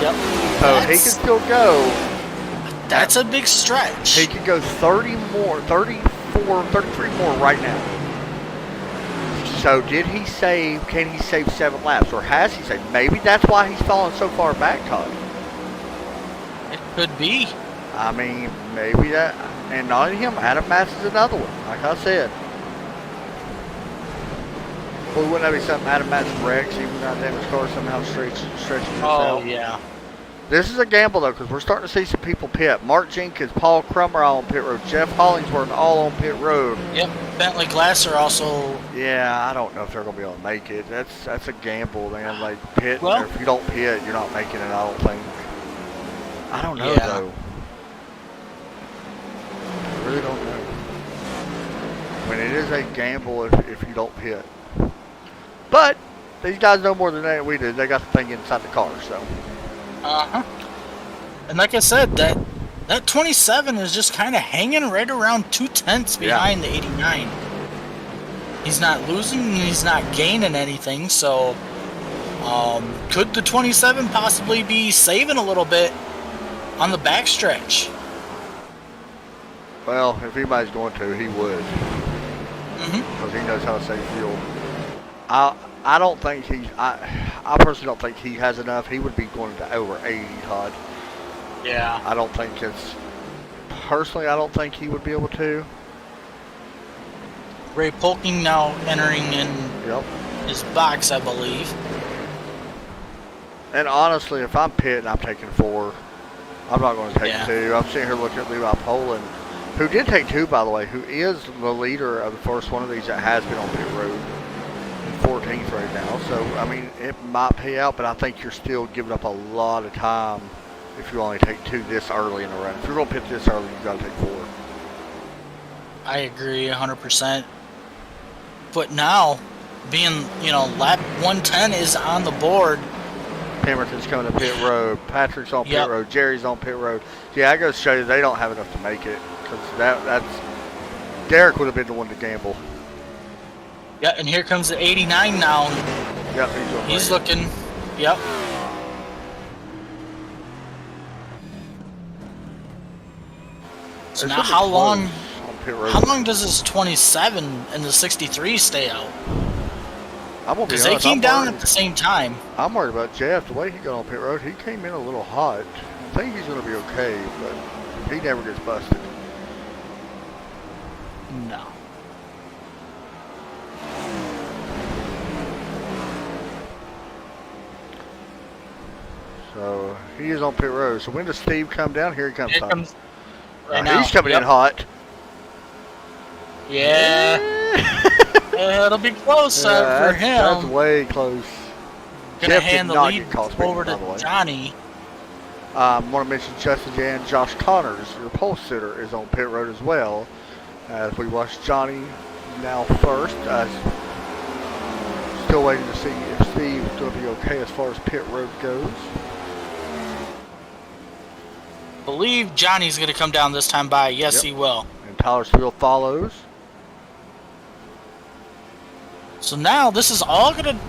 Yep. So he can still go. That's a big stretch. He could go 30 more, 34, 33 more right now. So did he save, can he save 7 laps? Or has he saved? Maybe that's why he's fallen so far back, Todd. It could be. I mean, maybe that. And not only him, Adam Matz is another one, like I said. Well, wouldn't that be something Adam Matz wrecks, even though his car somehow stretching himself? Oh, yeah. This is a gamble, though, because we're starting to see some people pit. Mark Jenkins, Paul Crummer all on pit road. Jeff Hollingsworth all on pit road. Yep. Bentley Glasser also. Yeah, I don't know if they're going to be able to make it. That's a gamble, man. Like, pit, well, if you don't pit, you're not making it, I don't think. I don't know, though. I really don't know. I mean, it is a gamble if you don't pit. But these guys know more than we do. They got the thing inside the car, so. And like I said, that 27 is just kind of hanging right around 2/10 behind the 89. He's not losing, and he's not gaining anything. So, could the 27 possibly be saving a little bit on the backstretch? Well, if anybody's going to, he would. Because he knows how to save fuel. I don't think I personally don't think he has enough. He would be going to over 80, Todd. Yeah. I don't think personally, I don't think he would be able to. Ray Polking now entering in his box, I believe. And honestly, if I'm pitting, I'm taking 4. I'm not going to take 2. I'm sitting here looking at Levi Poland, who did take 2, by the way, who is the leader of the first one of these that has been on pit road. 14th right now. So, I mean, it might pay out, but I think you're still giving up a lot of time if you only take 2 this early in the run. If you're going to pit this early, you got to take 4. I agree 100%. But now, being, lap 110 is on the board. Pemberton's coming to pit road. Patrick's on pit road. Jerry's on pit road. Yeah, I goes to show you they don't have enough to make it. Because that's Derek would have been the one to gamble. Yeah, and here comes the 89 now. Yep, he's looking. Yep. So now how long does this 27 and the 63 stay out? Because they came down at the same time. I'm worried about Jeff. The way he got on pit road, he came in a little hot. I think he's going to be okay, but he never gets busted. No. So he is on pit road. So when does Steve come down? Here he comes. Here comes right now. He's coming in hot. Yeah. It'll be close for him. That's way close. Gonna hand the lead over to Johnny. Want to mention Justin Jan, Josh Connors, your pole sitter, is on pit road as well. As we watch Johnny now first. Still waiting to see if Steve is going to be okay as far as pit road goes. Believe Johnny's going to come down this time by. Yes, he will. And Tyler Steele follows. So now this is gonna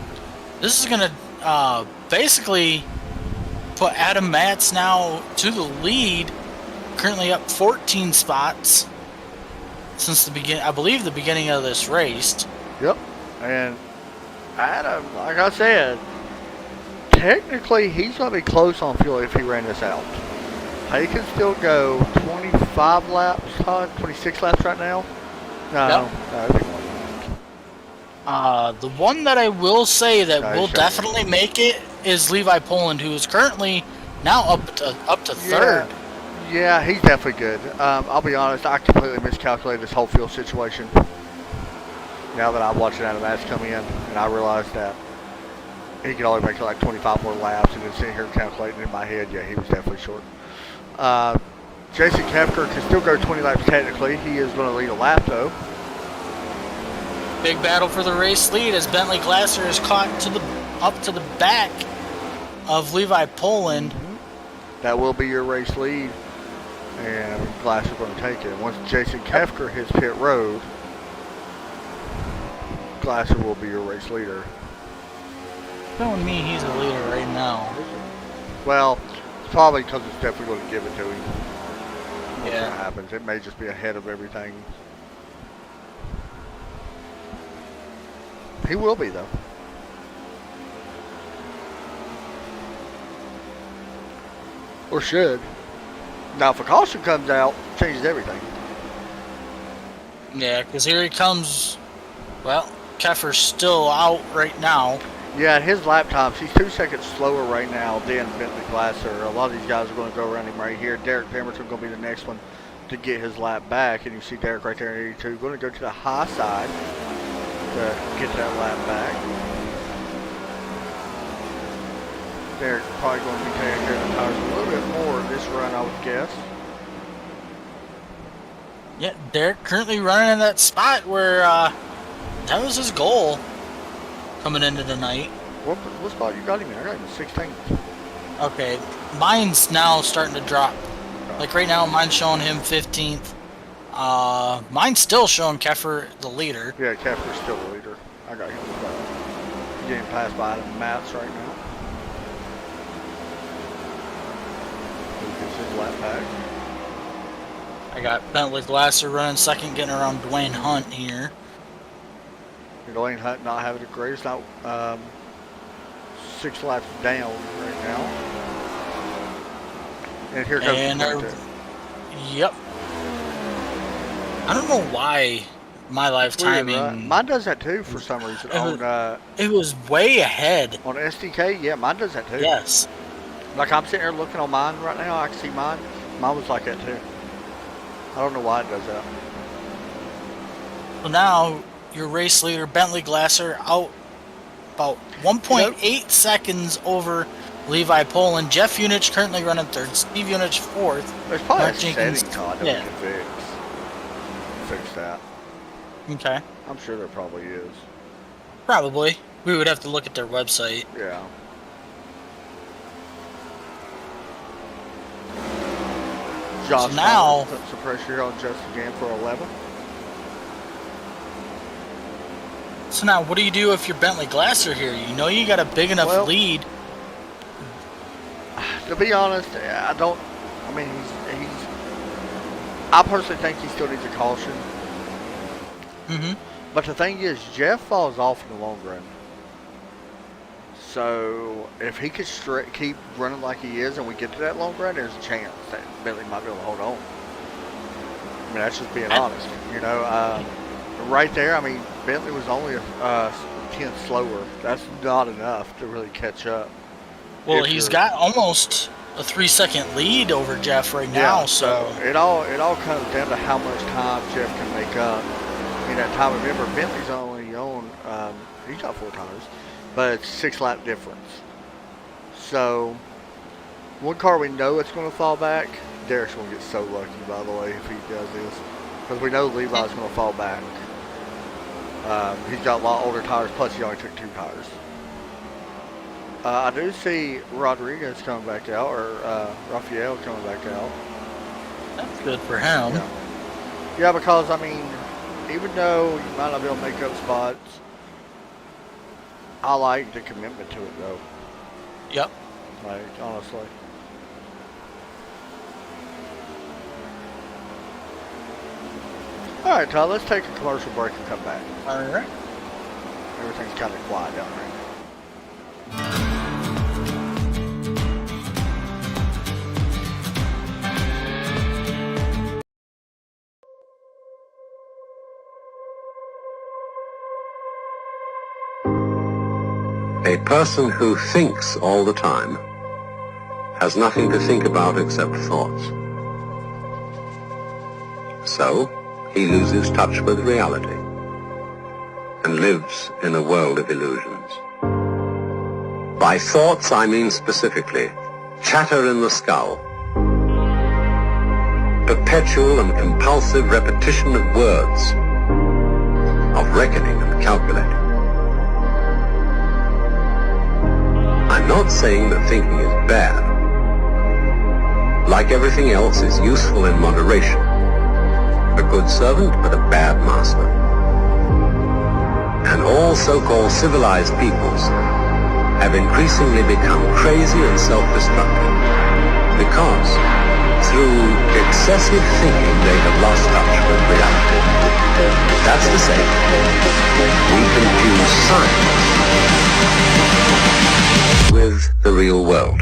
basically put Adam Matz now to the lead, currently up 14 spots since the beginning of this race. Yep, and Adam, like I said, technically he's gonna be close on fuel if he ran this out. He can still go 25 laps, Todd, 26 laps right now. No, it'd be more. The one that I will say that will definitely make it is Levi Poland, who is currently now up to third. Yeah, he's definitely good. I'll be honest, I completely miscalculated this whole field situation. Now that I'm watching Adam Matz come in, and I realized that he could only make like 25 more laps, and then sitting here calculating in my head, yeah, he was definitely short. Jason Kefker can still go 20 laps technically. He is going to lead a lap though. Big battle for the race lead as Bentley Glasser is caught up to the back of Levi Poland. That will be your race lead, and Glasser's going to take it. Once Jason Kefker hits pit road, Glasser will be your race leader. Telling me he's a leader right now. Well, it's probably because it's definitely going to give it to him. Once that happens, it may just be ahead of everything. He will be, though. Or should. Now, if a caution comes out, it changes everything. Yeah, because here he comes. Well, Keffer's still out right now. Yeah, at his lap times, he's 2 seconds slower right now than Bentley Glasser. A lot of these guys are going to go around him right here. Derek Pemberton going to be the next one to get his lap back. And you see Derek right there at 82. Going to go to the high side to get that lap back. Derek probably going to be taking care of the tires a little bit more this run, I would guess. Yeah, Derek currently running in that spot where that was his goal coming into the night. What spot you got him in? I got him in 16th. Okay, mine's now starting to drop. Like right now, mine's showing him 15th. Mine's still showing Keffer the leader. Yeah, Keffer's still the leader. I got him getting passed by Adam Matz right now. He gets his lap back. I got Bentley Glasser running second, getting around Dwayne Hunt here. Dwayne Hunt not having the greatest, not 6 laps down right now. And here comes Yep. I don't know why my live timing. Right? Mine does that too for some reason. It was way ahead. On SDK, yeah, mine does that too. Yes. Like I'm sitting here looking on mine right now, I can see mine. Mine was like that too. I don't know why it does that. So now your race leader Bentley Glasser out about 1.8 seconds over Levi Poland. Jeff Unich currently running third. Steve Unich fourth. There's probably Mark a Jenkins, setting, Todd, that yeah. we can fix that. Okay. I'm sure there probably is. Probably. We would have to look at their website. Yeah. Josh So now- put some pressure on Justin again for 11. So now, what do you do if you're Bentley Glasser here? You know you got a big enough Well- lead. To be honest, I mean, I personally think he still needs a caution. Mm-hmm. But the thing is, Jeff falls off in the long run. So if he could keep running like he is, and we get to that long run, there's a chance that Bentley might be able to hold on. I mean, that's just being honest. You know, right there. I mean, Bentley was only a tenth slower. That's not enough to really catch up. Well, If he's you're- got almost a 3-second lead over Jeff right now. So it all comes down to how much time Jeff can make up in that time. Remember, Bentley's only on he's got 4 tires, but it's 6-lap difference. So one car we know it's going to fall back. Derek's going to get so lucky, by the way, if he does this, because we know Levi's going to fall back. He's got a lot older tires, plus he only took 2 tires. I do see Rodriguez coming back out, or Raphael coming back out. that's good for him. Yeah, because, I mean, even though you might not be able to make up spots, I like the commitment to it, though. Yep. Like, honestly. All right, Todd, let's take a commercial break and come back. All right. Everything's kind of quiet down there. A person who thinks all the time has nothing to think about except thoughts. So, he loses touch with reality and lives in a world of illusions. By thoughts, I mean specifically chatter in the skull, perpetual and compulsive repetition of words, of reckoning and calculating. I'm not saying that thinking is bad. Like everything else, it's useful in moderation. A good servant, but a bad master. And all so-called civilized peoples have increasingly become crazy and self-destructive because through excessive thinking they have lost touch with reality. That's to say, we confuse science with the real world.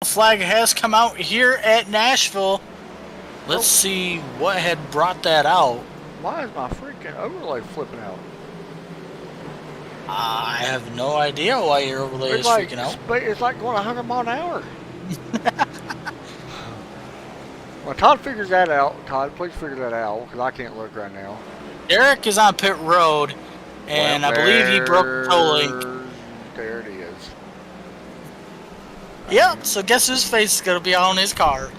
Flag has come out here at Nashville. Let's see what had brought that out. Why is my freaking overlay flipping out? I have no idea why your overlay is like, freaking out. It's like going 100 miles an hour. Well, Todd figures that out. Todd, please figure that out, because I can't look right now. Derek is on pit road, and Well, I believe he broke the toe link. There it is. Yep, so guess whose face is going to be on his car?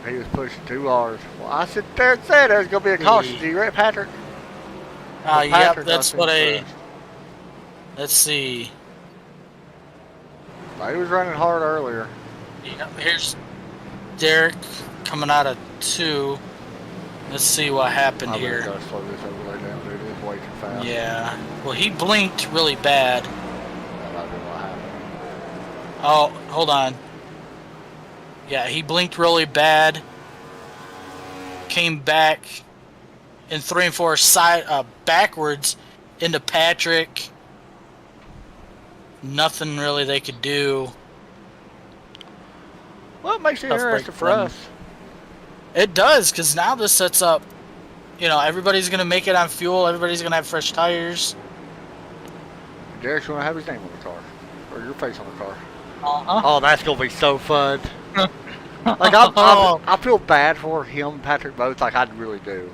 He was pushing too hard. Well, I sit there and said there's going to be a caution. Do you right, Patrick? Yep, Patrick that's got what things I... first. Let's see. He was running hard earlier. Yep, here's Derek coming out of 2. Let's see what happened I really here. gotta slow this overlay down, dude. It's way too fast. Yeah. Well, he blinked really bad. That might be what happened. Oh, hold on. Yeah, he blinked really bad. Came back in 3 and 4 backwards into Patrick. Nothing really they could do. Well, it makes it Tough interesting break for them. us. It does, because now this sets up, everybody's going to make it on fuel. Everybody's going to have fresh tires. Derek's gonna have his name on the car, or your face on the car. Uh-huh. Oh, that's gonna be so fun. Like I feel bad for him, Patrick, both. Like I really do.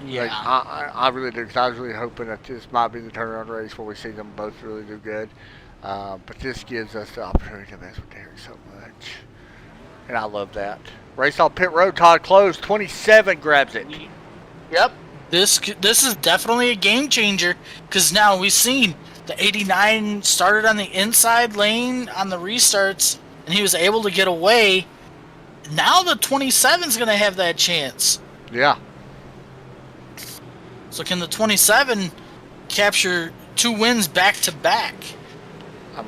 Yeah. Like, I really do, because I was really hoping that this might be the turnaround race where we see them both really do good. But this gives us the opportunity to mess with Derek so much, and I love that. Race on pit road. Todd closed. 27 grabs it. Yep. This is definitely a game changer, because now we've seen the 89 started on the inside lane on the restarts, and he was able to get away. Now the 27's going to have that chance. Yeah. So can the 27 capture 2 wins back to back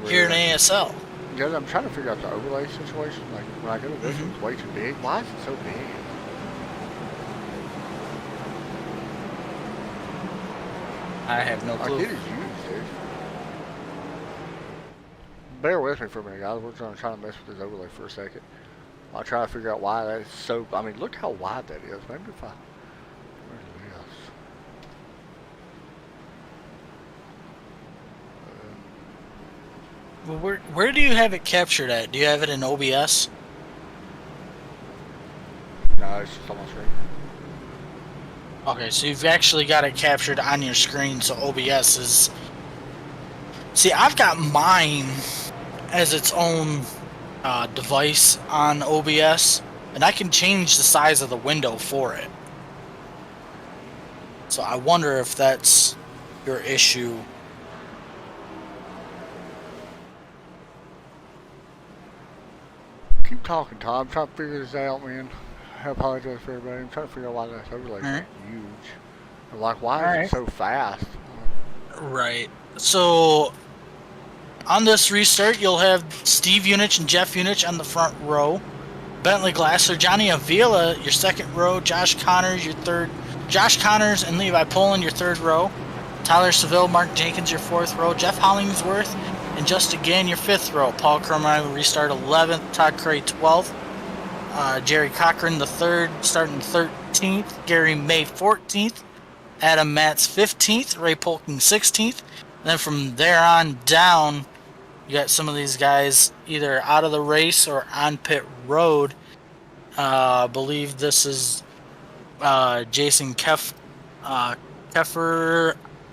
here in ASL? Yeah, I'm trying to figure out the overlay situation. Like when I go to this Mm-hmm. one's way too big. Why is it so big? I have no Like clue. it is huge, dude. Bear with me for a minute, guys. We're trying to mess with this overlay for a second. I'll try to figure out why that is so. I mean, look how wide that is. Maybe if I. Where's this? Well, where do you have it captured at? Do you have it in OBS? No, it's just on my screen. Okay, so you've actually got it captured on your screen, so OBS is... See, I've got mine as its own device on OBS, and I can change the size of the window for it. So I wonder if that's your issue. Keep talking, Tom. I'm trying to figure this out, man. I apologize for everybody. I'm trying to figure out why that overlay is Alright. huge. And like, why is Alright. it so fast? Right. So, on this restart, you'll have Steve Unich and Jeff Unich on the front row. Bentley Glasser, Johnny Avila, your second row. Josh Connors, your third. Josh Connors and Levi Poland, your third row. Tyler Seville, Mark Jenkins, your fourth row. Jeff Hollingsworth, and just again, your fifth row. Paul Kermine will restart 11th. Todd Cray, 12th. Jerry Cochran, the third, starting 13th. Gary May, 14th. Adam Matz, 15th. Ray Polking, 16th. And then from there on down, you got some of these guys either out of the race or on pit road. I believe this is Jason Keffer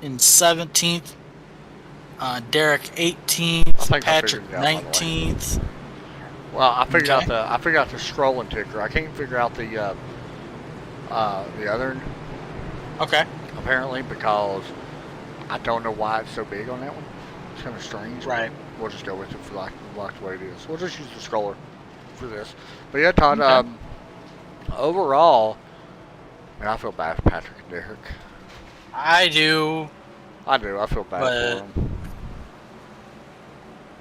in 17th. Derek 18th. Patrick 19th. Well, I figured out the scrolling ticker. I can't figure out the other. Okay. Apparently, because I don't know why it's so big on that one. It's kind of strange. Right. We'll just go with it for like the way it is. We'll just use the scroller for this. But yeah, Todd. Overall, man, I feel bad for Patrick and Derek. I do. I feel bad for them.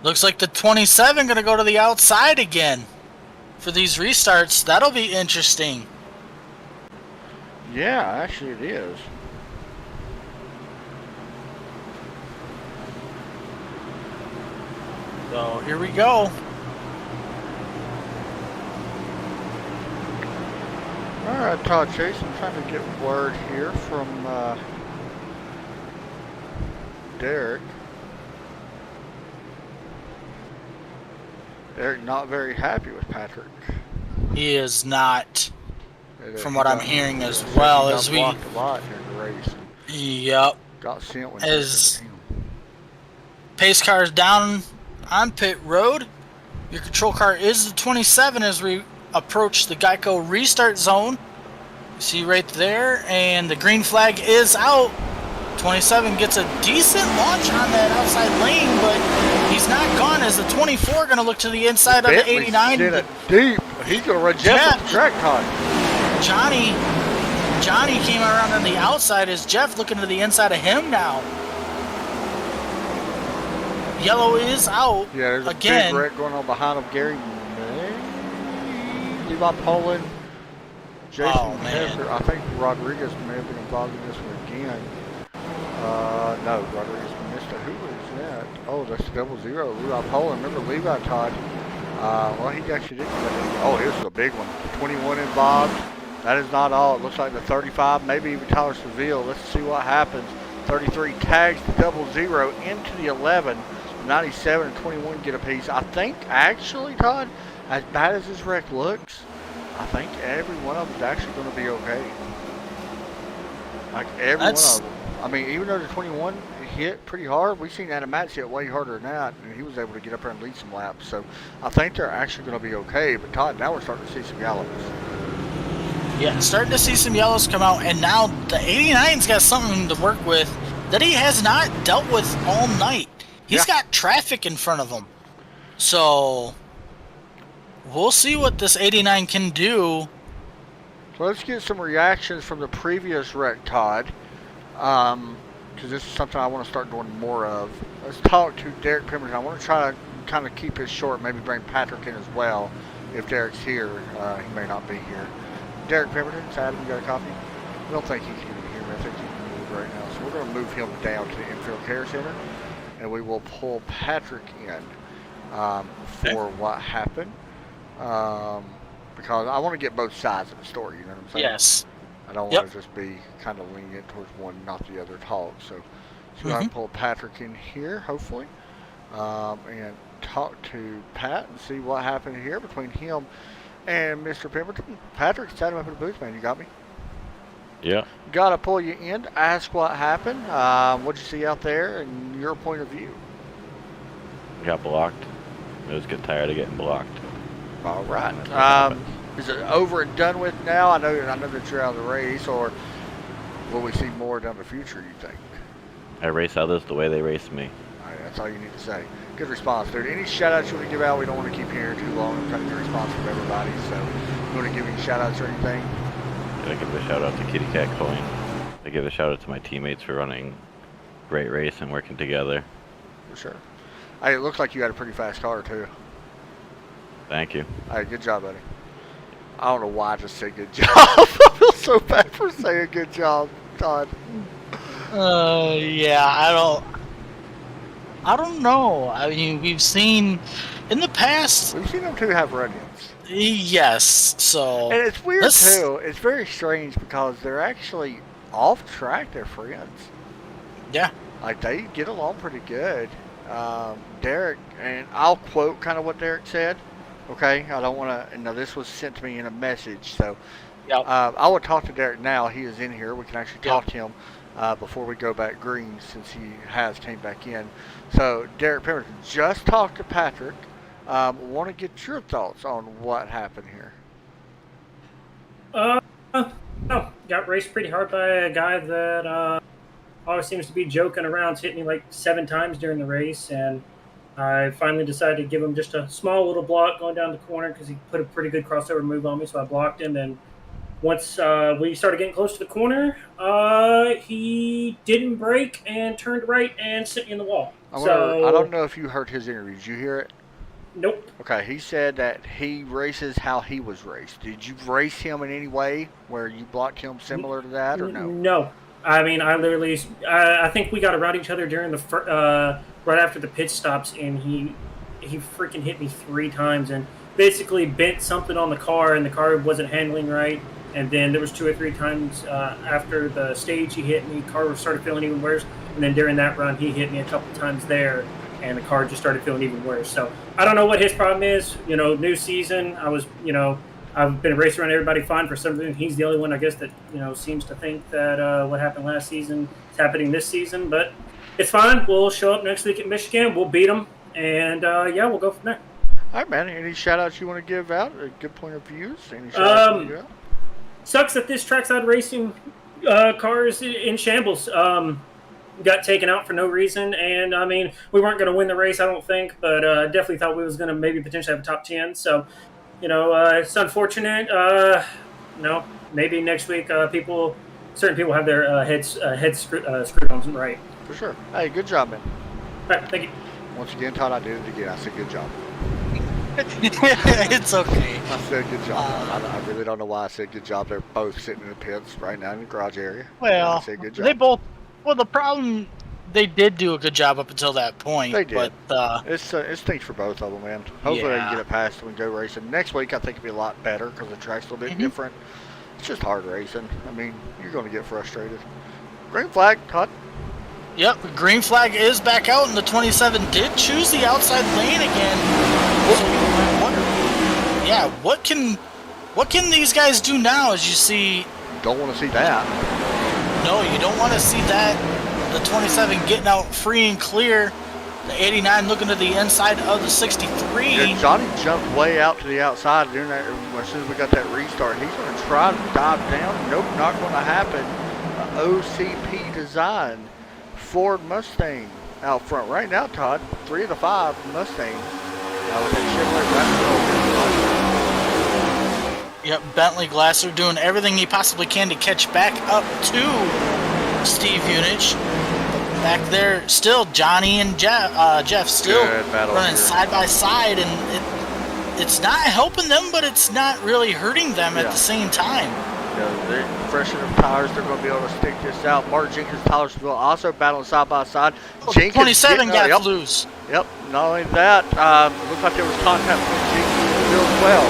Looks like the 27 going to go to the outside again for these restarts. That'll be interesting. Yeah, actually it is. So here we go. Alright, Todd Chase, I'm trying to get word here from Derek. Derek not very happy with Patrick. He is not, from what I'm hearing as He well, got as we... blocked a lot during the race. Yep. Got sent when As him. pace car is down on pit road, your control car is the 27 as we approach the Geico restart zone. You see right there, and the green flag is out. 27 gets a decent launch on that outside lane, but he's not gone as the 24 going to look to the inside of the 89. Hit it deep. He's going to reject the track time. Johnny Johnny came around on the outside. Is Jeff looking to the inside of him now? Yellow is out. Yeah, there's a again. big wreck going on behind him. Gary Levi Poland, Jason Hester. I think Rodriguez may have been involved in this one again. No, Rodriguez missed it. Who was that? Oh, that's 00. Levi Poland. Remember Levi, Todd? Well, he actually didn't. Oh, here's a big one. 21 involved. That is not all. It looks like the 35, maybe even Tyler Seville. Let's see what happens. 33 tags the 00 into the 11. 97 and 21 get a piece. I think, actually, Todd, as bad as this wreck looks, I think every one of them is actually going to be okay. Like, every one of them. I mean, even though the 21 hit pretty hard, we've seen Adam Matz hit way harder than that, and he was able to get up there and lead some laps. So I think they're actually going to be okay. But, Todd, now we're starting to see some yellows. Yeah, starting to see some yellows come out, and now the 89's got something to work with that he has not dealt with all night. He's got traffic in front of him. So we'll see what this 89 can do. So let's get some reactions from the previous wreck, Todd. Because this is something I want to start doing more of. Let's talk to Derek Pemberton. I want to try to kind of keep it short, maybe bring Patrick in as well. If Derek's here, he may not be here. Derek Pemberton, Adam, you got a copy? I don't think he can hear me. I think he can move right now. So we're going to move him down to the infield care center. And we will pull Patrick in for what happened. Because I want to get both sides of the story, you know what I'm saying? Yes. I don't want to just be kind of lenient towards one, not the other talk. So I can pull Patrick in here, hopefully, and talk to Pat and see what happened here between him and Mr. Pemberton. Patrick, sat him up in the booth, man. You got me? Yeah. Got to pull you in to ask what happened. What'd you see out there and your point of view? Got blocked. I just get tired of getting blocked. All right. Is it over and done with now? I know that you're out of the race, or will we see more down the future, you think? I race others the way they race me. All right, that's all you need to say. Good response, dude. Any shout-outs you want to give out? We don't want to keep hearing too long. I'm trying to get a response from everybody. So you want to give any shout-outs or anything? I give a shout out to Kitty Cat Coin. I give a shout out to my teammates for running great race and working together. For sure. Hey, it looks like you got a pretty fast car too. Thank you. Hey, good job, buddy. I don't know why I just said good job. I feel so bad for saying good job, Todd. Yeah, I don't know. I mean, we've seen in the past. We've seen them two have run-ins. Yes, so. And it's weird too. It's very strange because they're actually off track. They're friends. Yeah. Like they get along pretty good. Derek, and I'll quote kind of what Derek said. Okay, I don't want to. No, this was sent to me in a message, so I will talk to Derek now. He is in here. We can actually talk to him before we go back green, since he has came back in. So Derek Pemberton just talked to Patrick. Want to get your thoughts on what happened here? Got raced pretty hard by a guy that always seems to be joking around. Hit me like 7 times during the race, and I finally decided to give him just a small little block going down the corner because he put a pretty good crossover move on me, so I blocked him. And once we started getting close to the corner, he didn't brake and turned right and sent me in the wall. I don't know if you heard his interview. Did you hear it? Nope. Okay, he said that he races how he was raced. Did you race him in any way where you blocked him similar to that, or no? No. I mean, I literally, I think we got around each other during the right after the pit stops, and he freaking hit me 3 times and basically bent something on the car, and the car wasn't handling right. And then there was 2 or 3 times after the stage he hit me, car started feeling even worse. And then during that run, he hit me a couple times there, and the car just started feeling even worse. So I don't know what his problem is. You know, new season. I've been racing around everybody fine for some reason. He's the only one, I guess, that seems to think that what happened last season is happening this season. But it's fine. We'll show up next week at Michigan. We'll beat them, and we'll go from there. All right, man. Any shout-outs you want to give out? A good point of views? Any shout-outs you want to give out? Sucks that this trackside racing car is in shambles. Got taken out for no reason, and I mean, we weren't going to win the race, I don't think, but definitely thought we was going to maybe potentially have a top 10. So, it's unfortunate. maybe next week certain people have their heads screwed on right. For sure. Hey, good job, man. All right, thank you. Once again, Todd, I did it again. I said good job. It's okay. I said good job. I really don't know why I said good job. They're both sitting in the pits right now in the garage area. Well, I said good job. they both. Well, the problem, they did do a good job up until that point. They did. But it stinks for both of them, man. Hopefully they can get it past and go racing. Next week, I think it'll be a lot better because the track's a little bit different. It's just hard racing. I mean, you're going to get frustrated. Green flag, Todd. Yep, green flag is back out, and the 27 did choose the outside lane again. So you might wonder, yeah, what can these guys do now? As you see, don't want to see that. No, you don't want to see that. The 27 getting out free and clear. The 89 looking to the inside of the 63. Yeah, Johnny jumped way out to the outside during that. As soon as we got that restart, he's going to try to dive down. Nope, not going to happen. OCP design. Ford Mustang out front right now, Todd. 3 of the 5 Mustangs. Now with that Chevrolet. Yep, Bentley Glasser doing everything he possibly can to catch back up to Steve Unich. Back there, still Johnny and Jeff still running side by side, and it's not helping them, but it's not really hurting them at the same time. They're freshening up tires. They're going to be able to stick this out. Mark Jenkins, Tyler Seville also battling side by side. Jenkins 27 got loose. Yep. Not only that, looks like there was contact with Jenkins and Seville as well.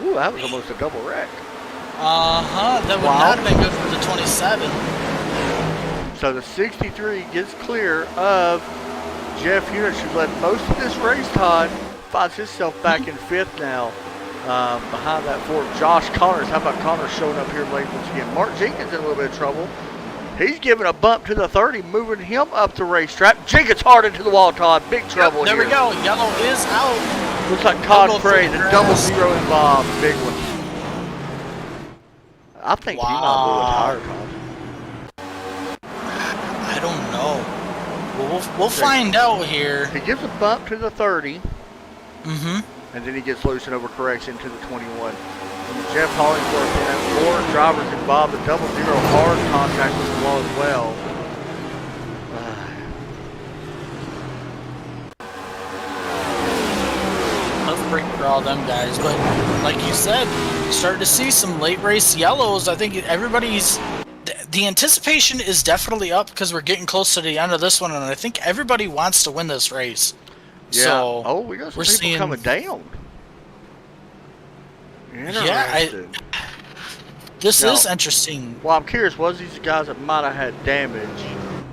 Ooh, that was almost a double wreck. That would not have been good for the 27. So the 63 gets clear of Jeff Unich, who led most of this race, Todd. Finds himself back in 5th now. Behind that Ford, Josh Connors. How about Connors showing up here late once again? Mark Jenkins in a little bit of trouble. He's giving a bump to the 30, moving him up the racetrack. Jenkins hard into the wall, Todd. Big trouble there here. We go. Yellow is out. Looks like Codfrey, the double zero involved. Big one. I think he might blow a tire, Todd. I don't know. We'll find out here. He gives a bump to the 30. Mm-hmm. And then he gets loose and overcorrects into the 21. Jeff Hollingsworth and 4 drivers involved. The double zero hard contact with the wall as well. Tough break for all them guys, but like you said, you start to see some late race yellows. I think everybody's the anticipation is definitely up because we're getting close to the end of this one, and I think everybody wants to win this race. Yeah. So we got some people coming down. Interesting. This is interesting. Well, I'm curious, was these guys that might have had damage?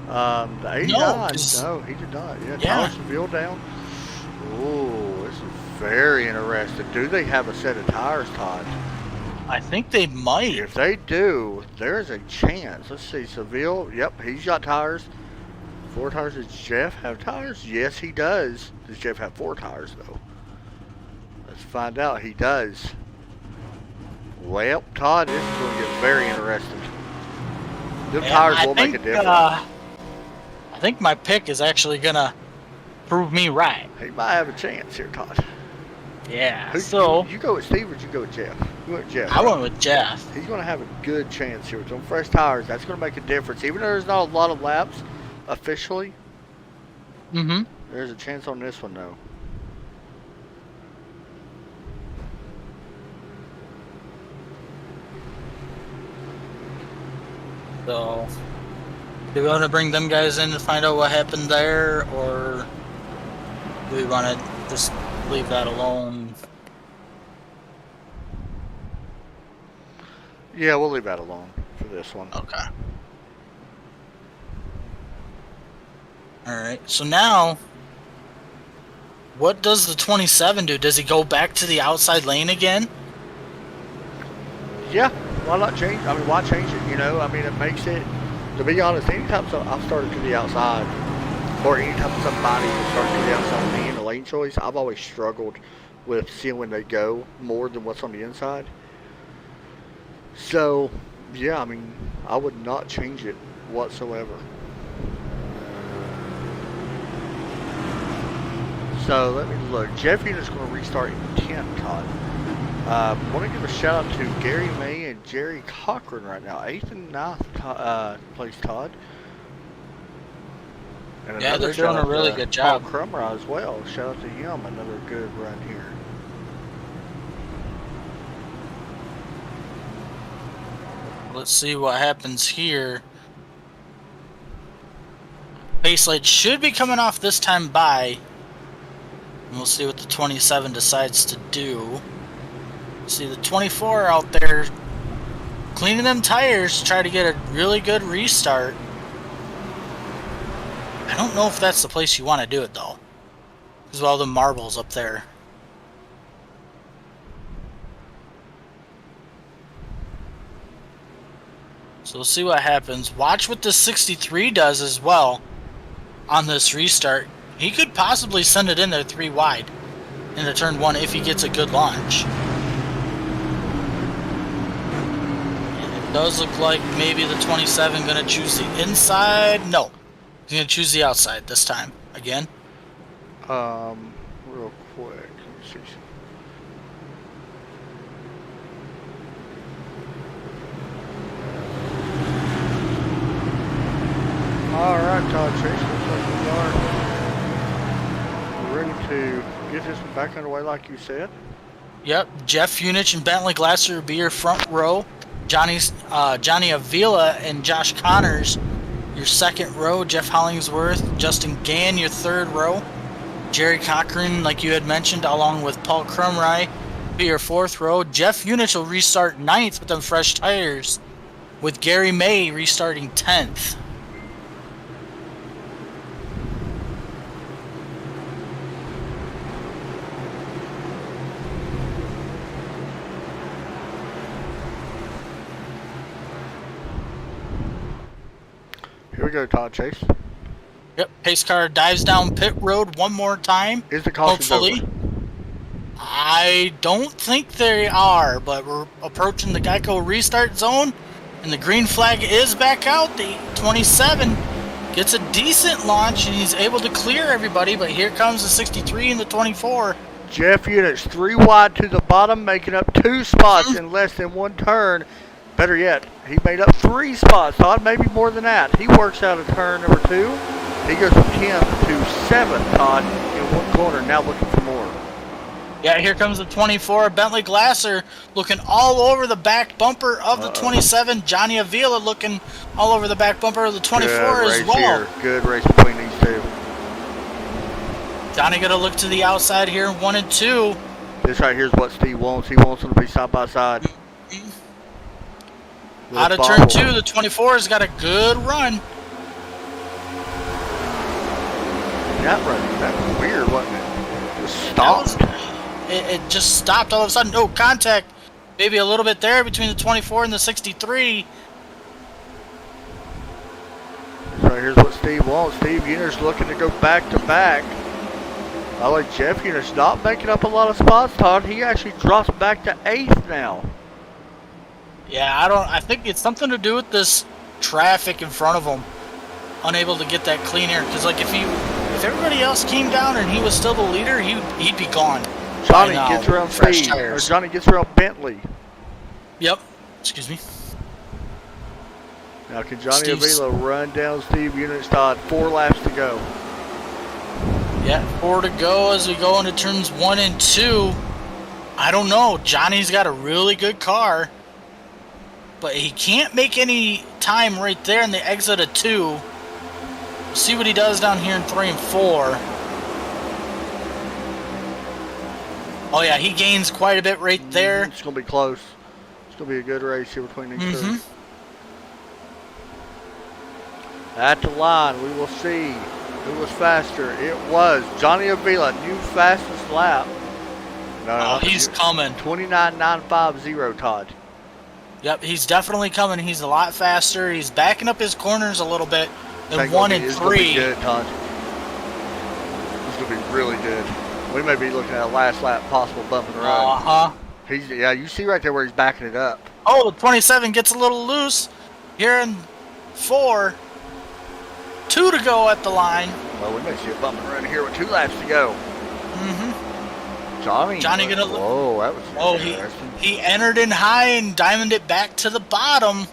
The 89? No, he did not. Yeah, Tyler Seville down. Ooh, this is very interesting. Do they have a set of tires, Todd? I think they might. If they do, there's a chance. Let's see, Seville. Yep, he's got tires. 4 tires. Does Jeff have tires? Yes, he does. Does Jeff have 4 tires, though? Let's find out. He does. Well, Todd, this is going to get very interesting. Them tires will make a difference. I think my pick is actually going to prove me right. He might have a chance here, Todd. Yeah, You go with Steve or you go with Jeff? You went with Jeff. I went with Jeff. He's going to have a good chance here with them fresh tires. That's going to make a difference. Even though there's not a lot of laps officially, there's a chance on this one, though. So, do we want to bring them guys in to find out what happened there, or do we want to just leave that alone? Yeah, we'll leave that alone for this one. Okay. Alright, so now, what does the 27 do? Does he go back to the outside lane again? Yeah, why not change? I mean, why change it? You know, I mean, it makes it, to be honest, anytime I've started to the outside, or anytime somebody has started to the outside me in a lane choice, I've always struggled with seeing when they go more than what's on the inside. So, yeah, I mean, I would not change it whatsoever. So, let me look. Jeff Unit's going to restart in 10th, Todd. Want to give a shout out to Gary May and Jerry Cochran right now. 8th and 9th place, Todd. And Yeah, another they're doing shout a out really to good job. Paul Crummer as well. Shout out to him. Another good run here. Let's see what happens here. Pace light should be coming off this time by. And we'll see what the 27 decides to do. See the 24 out there cleaning them tires to try to get a really good restart. I don't know if that's the place you want to do it though. Because of all the marbles up there. So we'll see what happens. Watch what the 63 does as well on this restart. He could possibly send it in there 3 wide into turn 1 if he gets a good launch. And it does look like maybe the 27 going to choose the inside. No, he's going to choose the outside this time. Again. Real quick. Let me see. Alright, Todd Chase, looks like we are ready to get this one back underway like you said. Yep, Jeff Unich and Bentley Glasser will be your front row. Johnny Avila and Josh Connors, your second row. Jeff Hollingsworth, Justin Gann, your third row. Jerry Cochran, like you had mentioned, along with Paul Crumry, be your fourth row. Jeff Unich will restart 9th with them fresh tires, with Gary May restarting 10th. Here we go, Todd Chase. Yep, pace car dives down pit road one more time. Is the caution hopefully over? I don't think they are, but we're approaching the Geico restart zone, and the green flag is back out. The 27 gets a decent launch, and he's able to clear everybody, but here comes the 63 and the 24. Jeff Unich 3 wide to the bottom, making up 2 spots in less than 1 turn. Better yet, he made up 3 spots. Todd, maybe more than that. He works out of turn number 2. He goes from 10th to 7th, Todd, in 1 corner, now looking for more. Yeah, here comes the 24. Bentley Glasser looking all over the back bumper of the 27. Johnny Avila looking all over the back bumper of the 24 Good as race well. Here. Good race between these two. Johnny going to look to the outside here, 1 and 2. This right here is what Steve wants. He wants them to be side by side. Out of turn 2, the 24 has got a good run. That was weird, wasn't it? Just stopped. It just stopped all of a sudden. No contact. Maybe a little bit there between the 24 and the 63. So here's what Steve wants. Steve Unich looking to go back to back. I like Jeff Unich not making up a lot of spots, Todd. He actually drops back to 8th now. Yeah, I think it's something to do with this traffic in front of him. Unable to get that clean air. Because like if everybody else came down and he was still the leader, he'd be gone. Johnny gets around Steve. Or Johnny gets around Bentley. Yep. Excuse me. Now can Johnny Avila run down Steve Unich, Todd? 4 laps to go. Yeah, 4 to go as we go into turns 1 and 2. I don't know. Johnny's got a really good car. But he can't make any time right there in the exit of 2. We'll see what he does down here in 3 and 4. Oh yeah, he gains quite a bit right there. It's going to be close. It's going to be a good race here between these two. At the line, we will see who was faster. It was Johnny Avila, new fastest lap. No, he's coming. 29.950, Todd. Yep, he's definitely coming. He's a lot faster. He's backing up his corners a little bit. In 1 and 3. It's going to be good, Todd. It's going to be really good. We may be looking at a last lap possible bump and run. Yeah, you see right there where he's backing it up. Oh, the 27 gets a little loose. Here in 4. 2 to go at the line. Well, we may see a bump and run here with 2 laps to go. Johnny gonna. Whoa, that was Oh, interesting. he entered in high and diamonded it back to the bottom.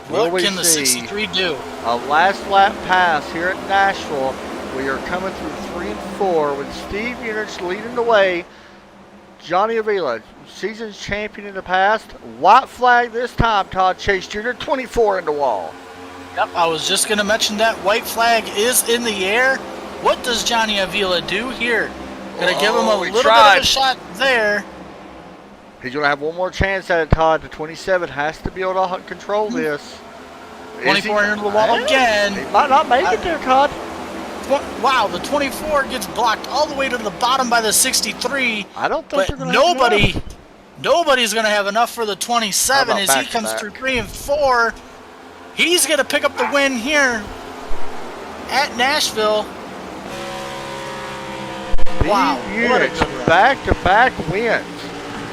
Will What we can the see 63 do? a last lap pass here at Nashville? We are coming through 3 and 4 with Steve Unich leading the way. Johnny Avila, season's champion in the past. White flag this time, Todd Chase Jr., 24 in the wall. Yep, I was just going to mention that white flag is in the air. What does Johnny Avila do here? Going to give him a little bit of a shot there. He's going to have one more chance at it, Todd. The 27 has to be able to control this. 24 into the wall again. He might not make it there, Todd. Wow, the 24 gets blocked all the way to the bottom by the 63. I don't think they're but going to have enough. Nobody's going to have enough for the 27 as he comes through 3 and 4. He's going to pick up the win here at Nashville. Wow, what a good run. Back-to-back wins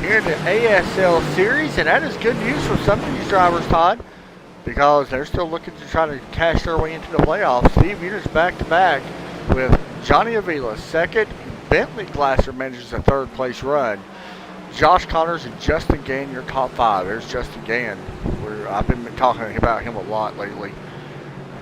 here in the ASL Series, and that is good news for some of these drivers, Todd, because they're still looking to try to cash their way into the playoffs. Steve Unich back-to-back with Johnny Avila second. Bentley Glasser manages a third-place run. Josh Connors and Justin Gann, your top 5. There's Justin Gann. I've been talking about him a lot lately.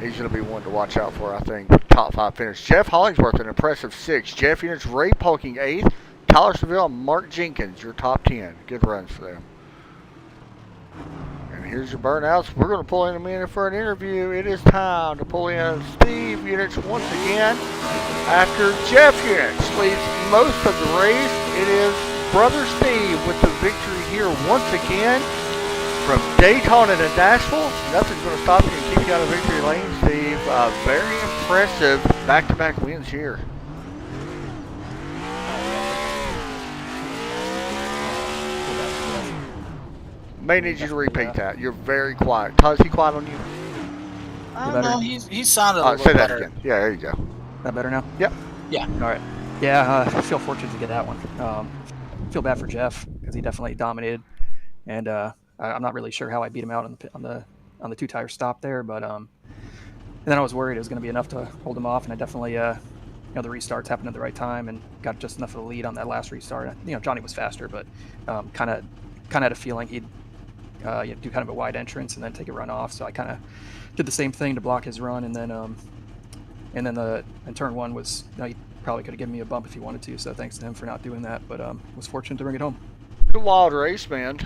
He's going to be one to watch out for, I think. Top 5 finish. Jeff Hollingsworth, an impressive 6. Jeff Unich, Ray Polking, 8th. Tyler Seville and Mark Jenkins, your top 10. Good runs for them. And here's your burnouts. We're going to pull in a minute for an interview. It is time to pull in Steve Unich once again. After Jeff Unich leads most of the race, it is Brother Steve with the victory here once again. From Daytona to Nashville, nothing's going to stop you and keep you out of victory lane, Steve. Very impressive back-to-back wins here. May need you to repeat that. You're very quiet. Todd, is he quiet on you? I don't know. He sounded a little say that better. again. Yeah, there you go. That better now? Yep. Yeah. All right. Yeah, I feel fortunate to get that one. Feel bad for Jeff because he definitely dominated, and I'm not really sure how I beat him out on the 2-tire stop there, but and then I was worried it was going to be enough to hold him off, and I definitely the restarts happened at the right time and got just enough of the lead on that last restart. Johnny was faster, but kind of had a feeling he'd do kind of a wide entrance and then take a run off. So I kind of did the same thing to block his run, and then in turn 1 was he probably could have given me a bump if he wanted to. So thanks to him for not doing that, but was fortunate to bring it home. The wild race, man.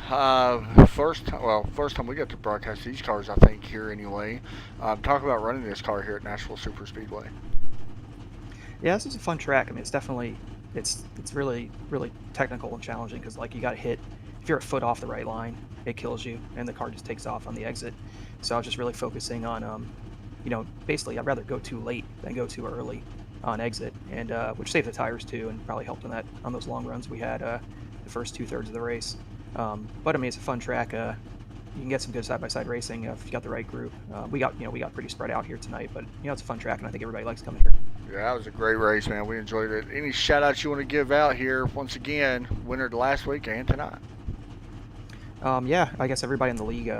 First time we got to broadcast these cars, I think, here anyway. Talk about running this car here at Nashville Super Speedway. Yeah, this is a fun track. I mean, it's really, really technical and challenging because you got to hit. If you're a foot off the right line, it kills you, and the car just takes off on the exit. So I was just really focusing on, basically I'd rather go too late than go too early on exit, and which saved the tires too, and probably helped on those long runs we had the first 2/3 of the race. But I mean, it's a fun track. You can get some good side-by-side racing if you got the right group. We got pretty spread out here tonight, but it's a fun track, and I think everybody likes coming here. Yeah, that was a great race, man. We enjoyed it. Any shout-outs you want to give out here once again, winner last week and tonight? Yeah, I guess everybody in the league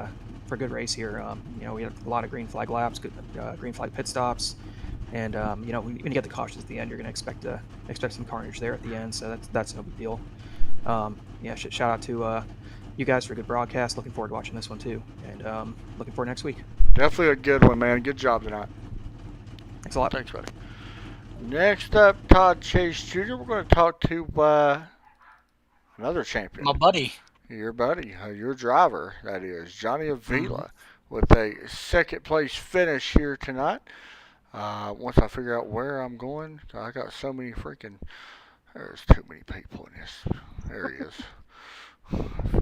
for a good race here. We had a lot of green flag laps, good green flag pit stops, and when you get the cautions at the end, you're going to expect some carnage there at the end. So that's no big deal. Shout out to you guys for a good broadcast. Looking forward to watching this one too, and looking forward next week. Definitely a good one, man. Good job tonight. Thanks a lot. Thanks, buddy. Next up, Todd Chase Jr. We're going to talk to another champion. My buddy. Your buddy, your driver, that is, Johnny Avila, with a second-place finish here tonight. Once I figure out where I'm going, I got so many there's too many people in this. There he is.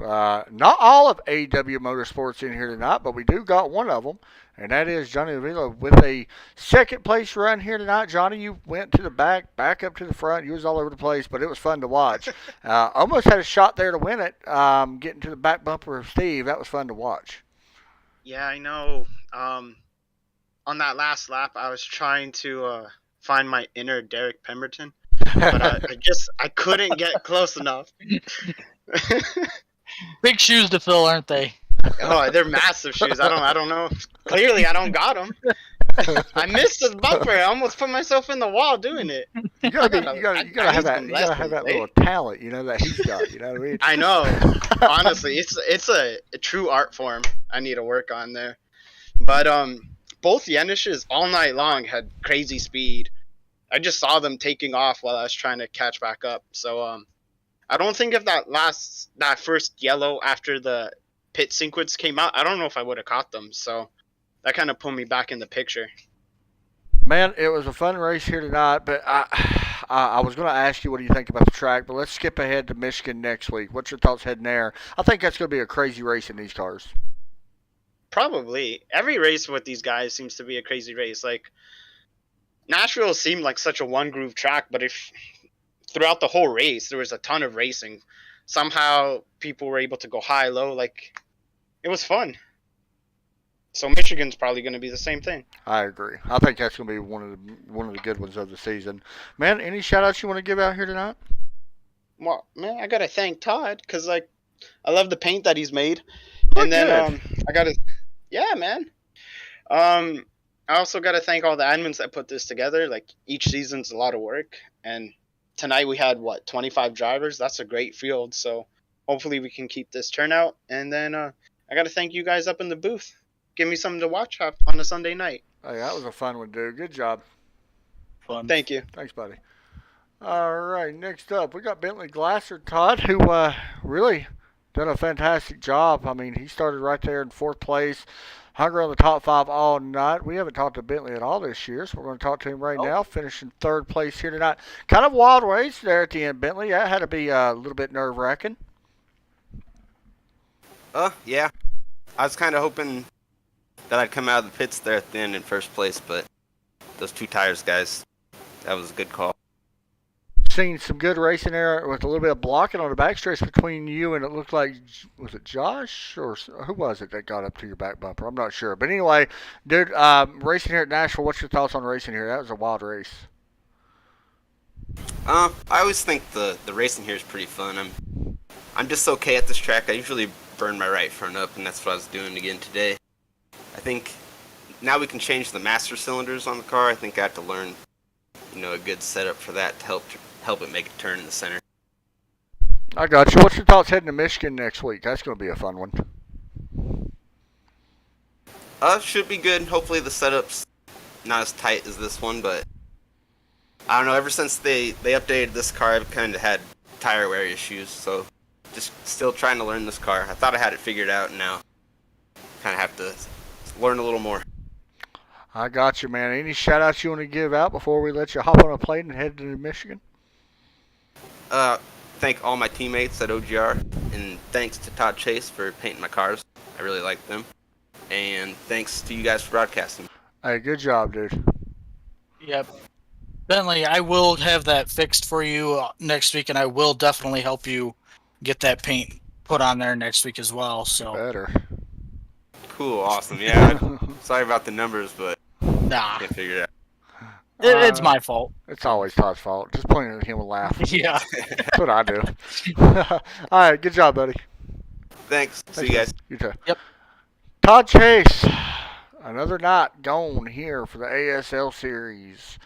Not all of AW Motorsports in here tonight, but we do got one of them, and that is Johnny Avila with a second-place run here tonight. Johnny, you went to the back up to the front. You was all over the place, but it was fun to watch. Almost had a shot there to win it, getting to the back bumper of Steve. That was fun to watch. Yeah, I know. On that last lap, I was trying to find my inner Derek Pemberton, but I couldn't get close enough. Big shoes to fill, aren't they? Oh, they're massive shoes. I don't know. Clearly, I don't got them. I missed the bumper. I almost put myself in the wall doing it. You gotta have that. You gotta have that little talent, that he's got. You know what I mean? I know. Honestly, it's a true art form. I need to work on there. But both Yenishes all night long had crazy speed. I just saw them taking off while I was trying to catch back up. So I don't think if that first yellow after the pit sequence came out, I don't know if I would have caught them. So that kind of put me back in the picture. Man, it was a fun race here tonight, but I was going to ask you what do you think about the track, but let's skip ahead to Michigan next week. What's your thoughts heading there? I think that's going to be a crazy race in these cars. Probably. Every race with these guys seems to be a crazy race. Like, Nashville seemed like such a one-groove track, but if throughout the whole race, there was a ton of racing. Somehow, people were able to go high-low. Like, it was fun. So Michigan's probably going to be the same thing. I agree. I think that's going to be one of the good ones of the season. Man, any shout-outs you want to give out here tonight? Well, man, I got to thank Todd because, like, I love the paint that he's made. Oh, and then good. I got to... Yeah, man. I also got to thank all the admins that put this together. Like, each season's a lot of work. And tonight we had, 25 drivers? That's a great field. So hopefully we can keep this turnout. And then I got to thank you guys up in the booth. Give me something to watch on a Sunday night. Hey, that was a fun one, dude. Good job. Fun. Thank you. Thanks, buddy. All right, next up, we got Bentley Glasser, Todd, who really done a fantastic job. I mean, he started right there in 4th place, hung around the top 5 all night. We haven't talked to Bentley at all this year, so we're going to talk to him right now, finishing 3rd place here tonight. Kind of wild race there at the end, Bentley. That had to be a little bit nerve-wracking. Yeah. I was kind of hoping that I'd come out of the pits there at the end in 1st place, but those 2 tires, guys, that was a good call. Seen some good racing there with a little bit of blocking on the backstretch between you and it looked like, was it Josh or who was it that got up to your back bumper? I'm not sure. But anyway, dude, racing here at Nashville, what's your thoughts on racing here? That was a wild race. I always think the racing here is pretty fun. I'm just okay at this track. I usually burn my right front up, and that's what I was doing again today. I think now we can change the master cylinders on the car. I think I have to learn, a good setup for that to help it make a turn in the center. I got you. What's your thoughts heading to Michigan next week? That's going to be a fun one. Should be good. Hopefully the setup's not as tight as this one, but I don't know. Ever since they updated this car, I've kind of had tire wear issues, so just still trying to learn this car. I thought I had it figured out, and now kind of have to learn a little more. I got you, man. Any shout-outs you want to give out before we let you hop on a plane and head to Michigan? Thank all my teammates at OGR, and thanks to Todd Chase for painting my cars. I really like them. And thanks to you guys for broadcasting. Hey, good job, dude. Yep. Bentley, I will have that fixed for you next week, and I will definitely help you get that paint put on there next week as well. So better. Cool, awesome. Yeah, sorry about the numbers, but nah, can't figure it out. It's my fault. It's always Todd's fault. Just pointing at him and laugh. Yeah. That's what I do. All right, good job, buddy. Thanks. See you guys. You too. Yep. Todd Chase, another night gone here for the ASL series.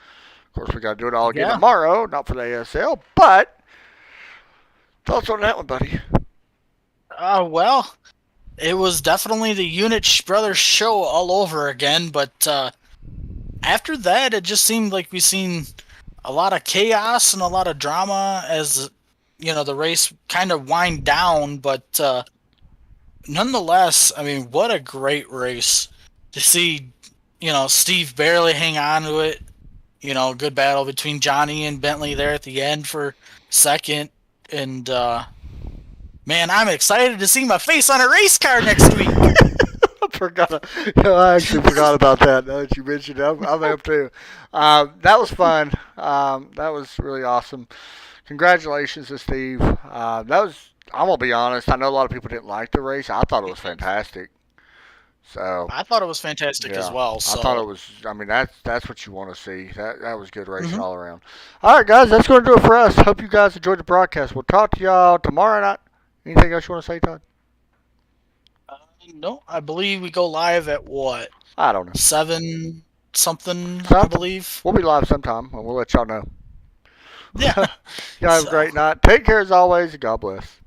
Of course, we got to do it all again tomorrow, not for the ASL, but thoughts on that one, buddy? Well, it was definitely the Unich Brothers show all over again, but after that, it just seemed like we seen a lot of chaos and a lot of drama as, the race kind of wind down, but nonetheless, I mean, what a great race to see, Steve barely hang on to it. Good battle between Johnny and Bentley there at the end for second. And, man, I'm excited to see my face on a race car next week. I actually forgot about that. Now that you mentioned it, I'm up too. That was fun. That was really awesome. Congratulations to Steve. I'm gonna be honest. I know a lot of people didn't like the race. I thought it was fantastic. So I thought it was fantastic as well. So. I thought it was. I mean, that's what you want to see. That was good racing all around. All right, guys, that's going to do it for us. Hope you guys enjoyed the broadcast. We'll talk to y'all tomorrow night. Anything else you want to say, Todd? No, I believe we go live at what? I don't know. 7 something, I Something. believe. We'll be live sometime, and we'll let y'all know. Yeah. Y'all have a great night. Take care as always. God bless.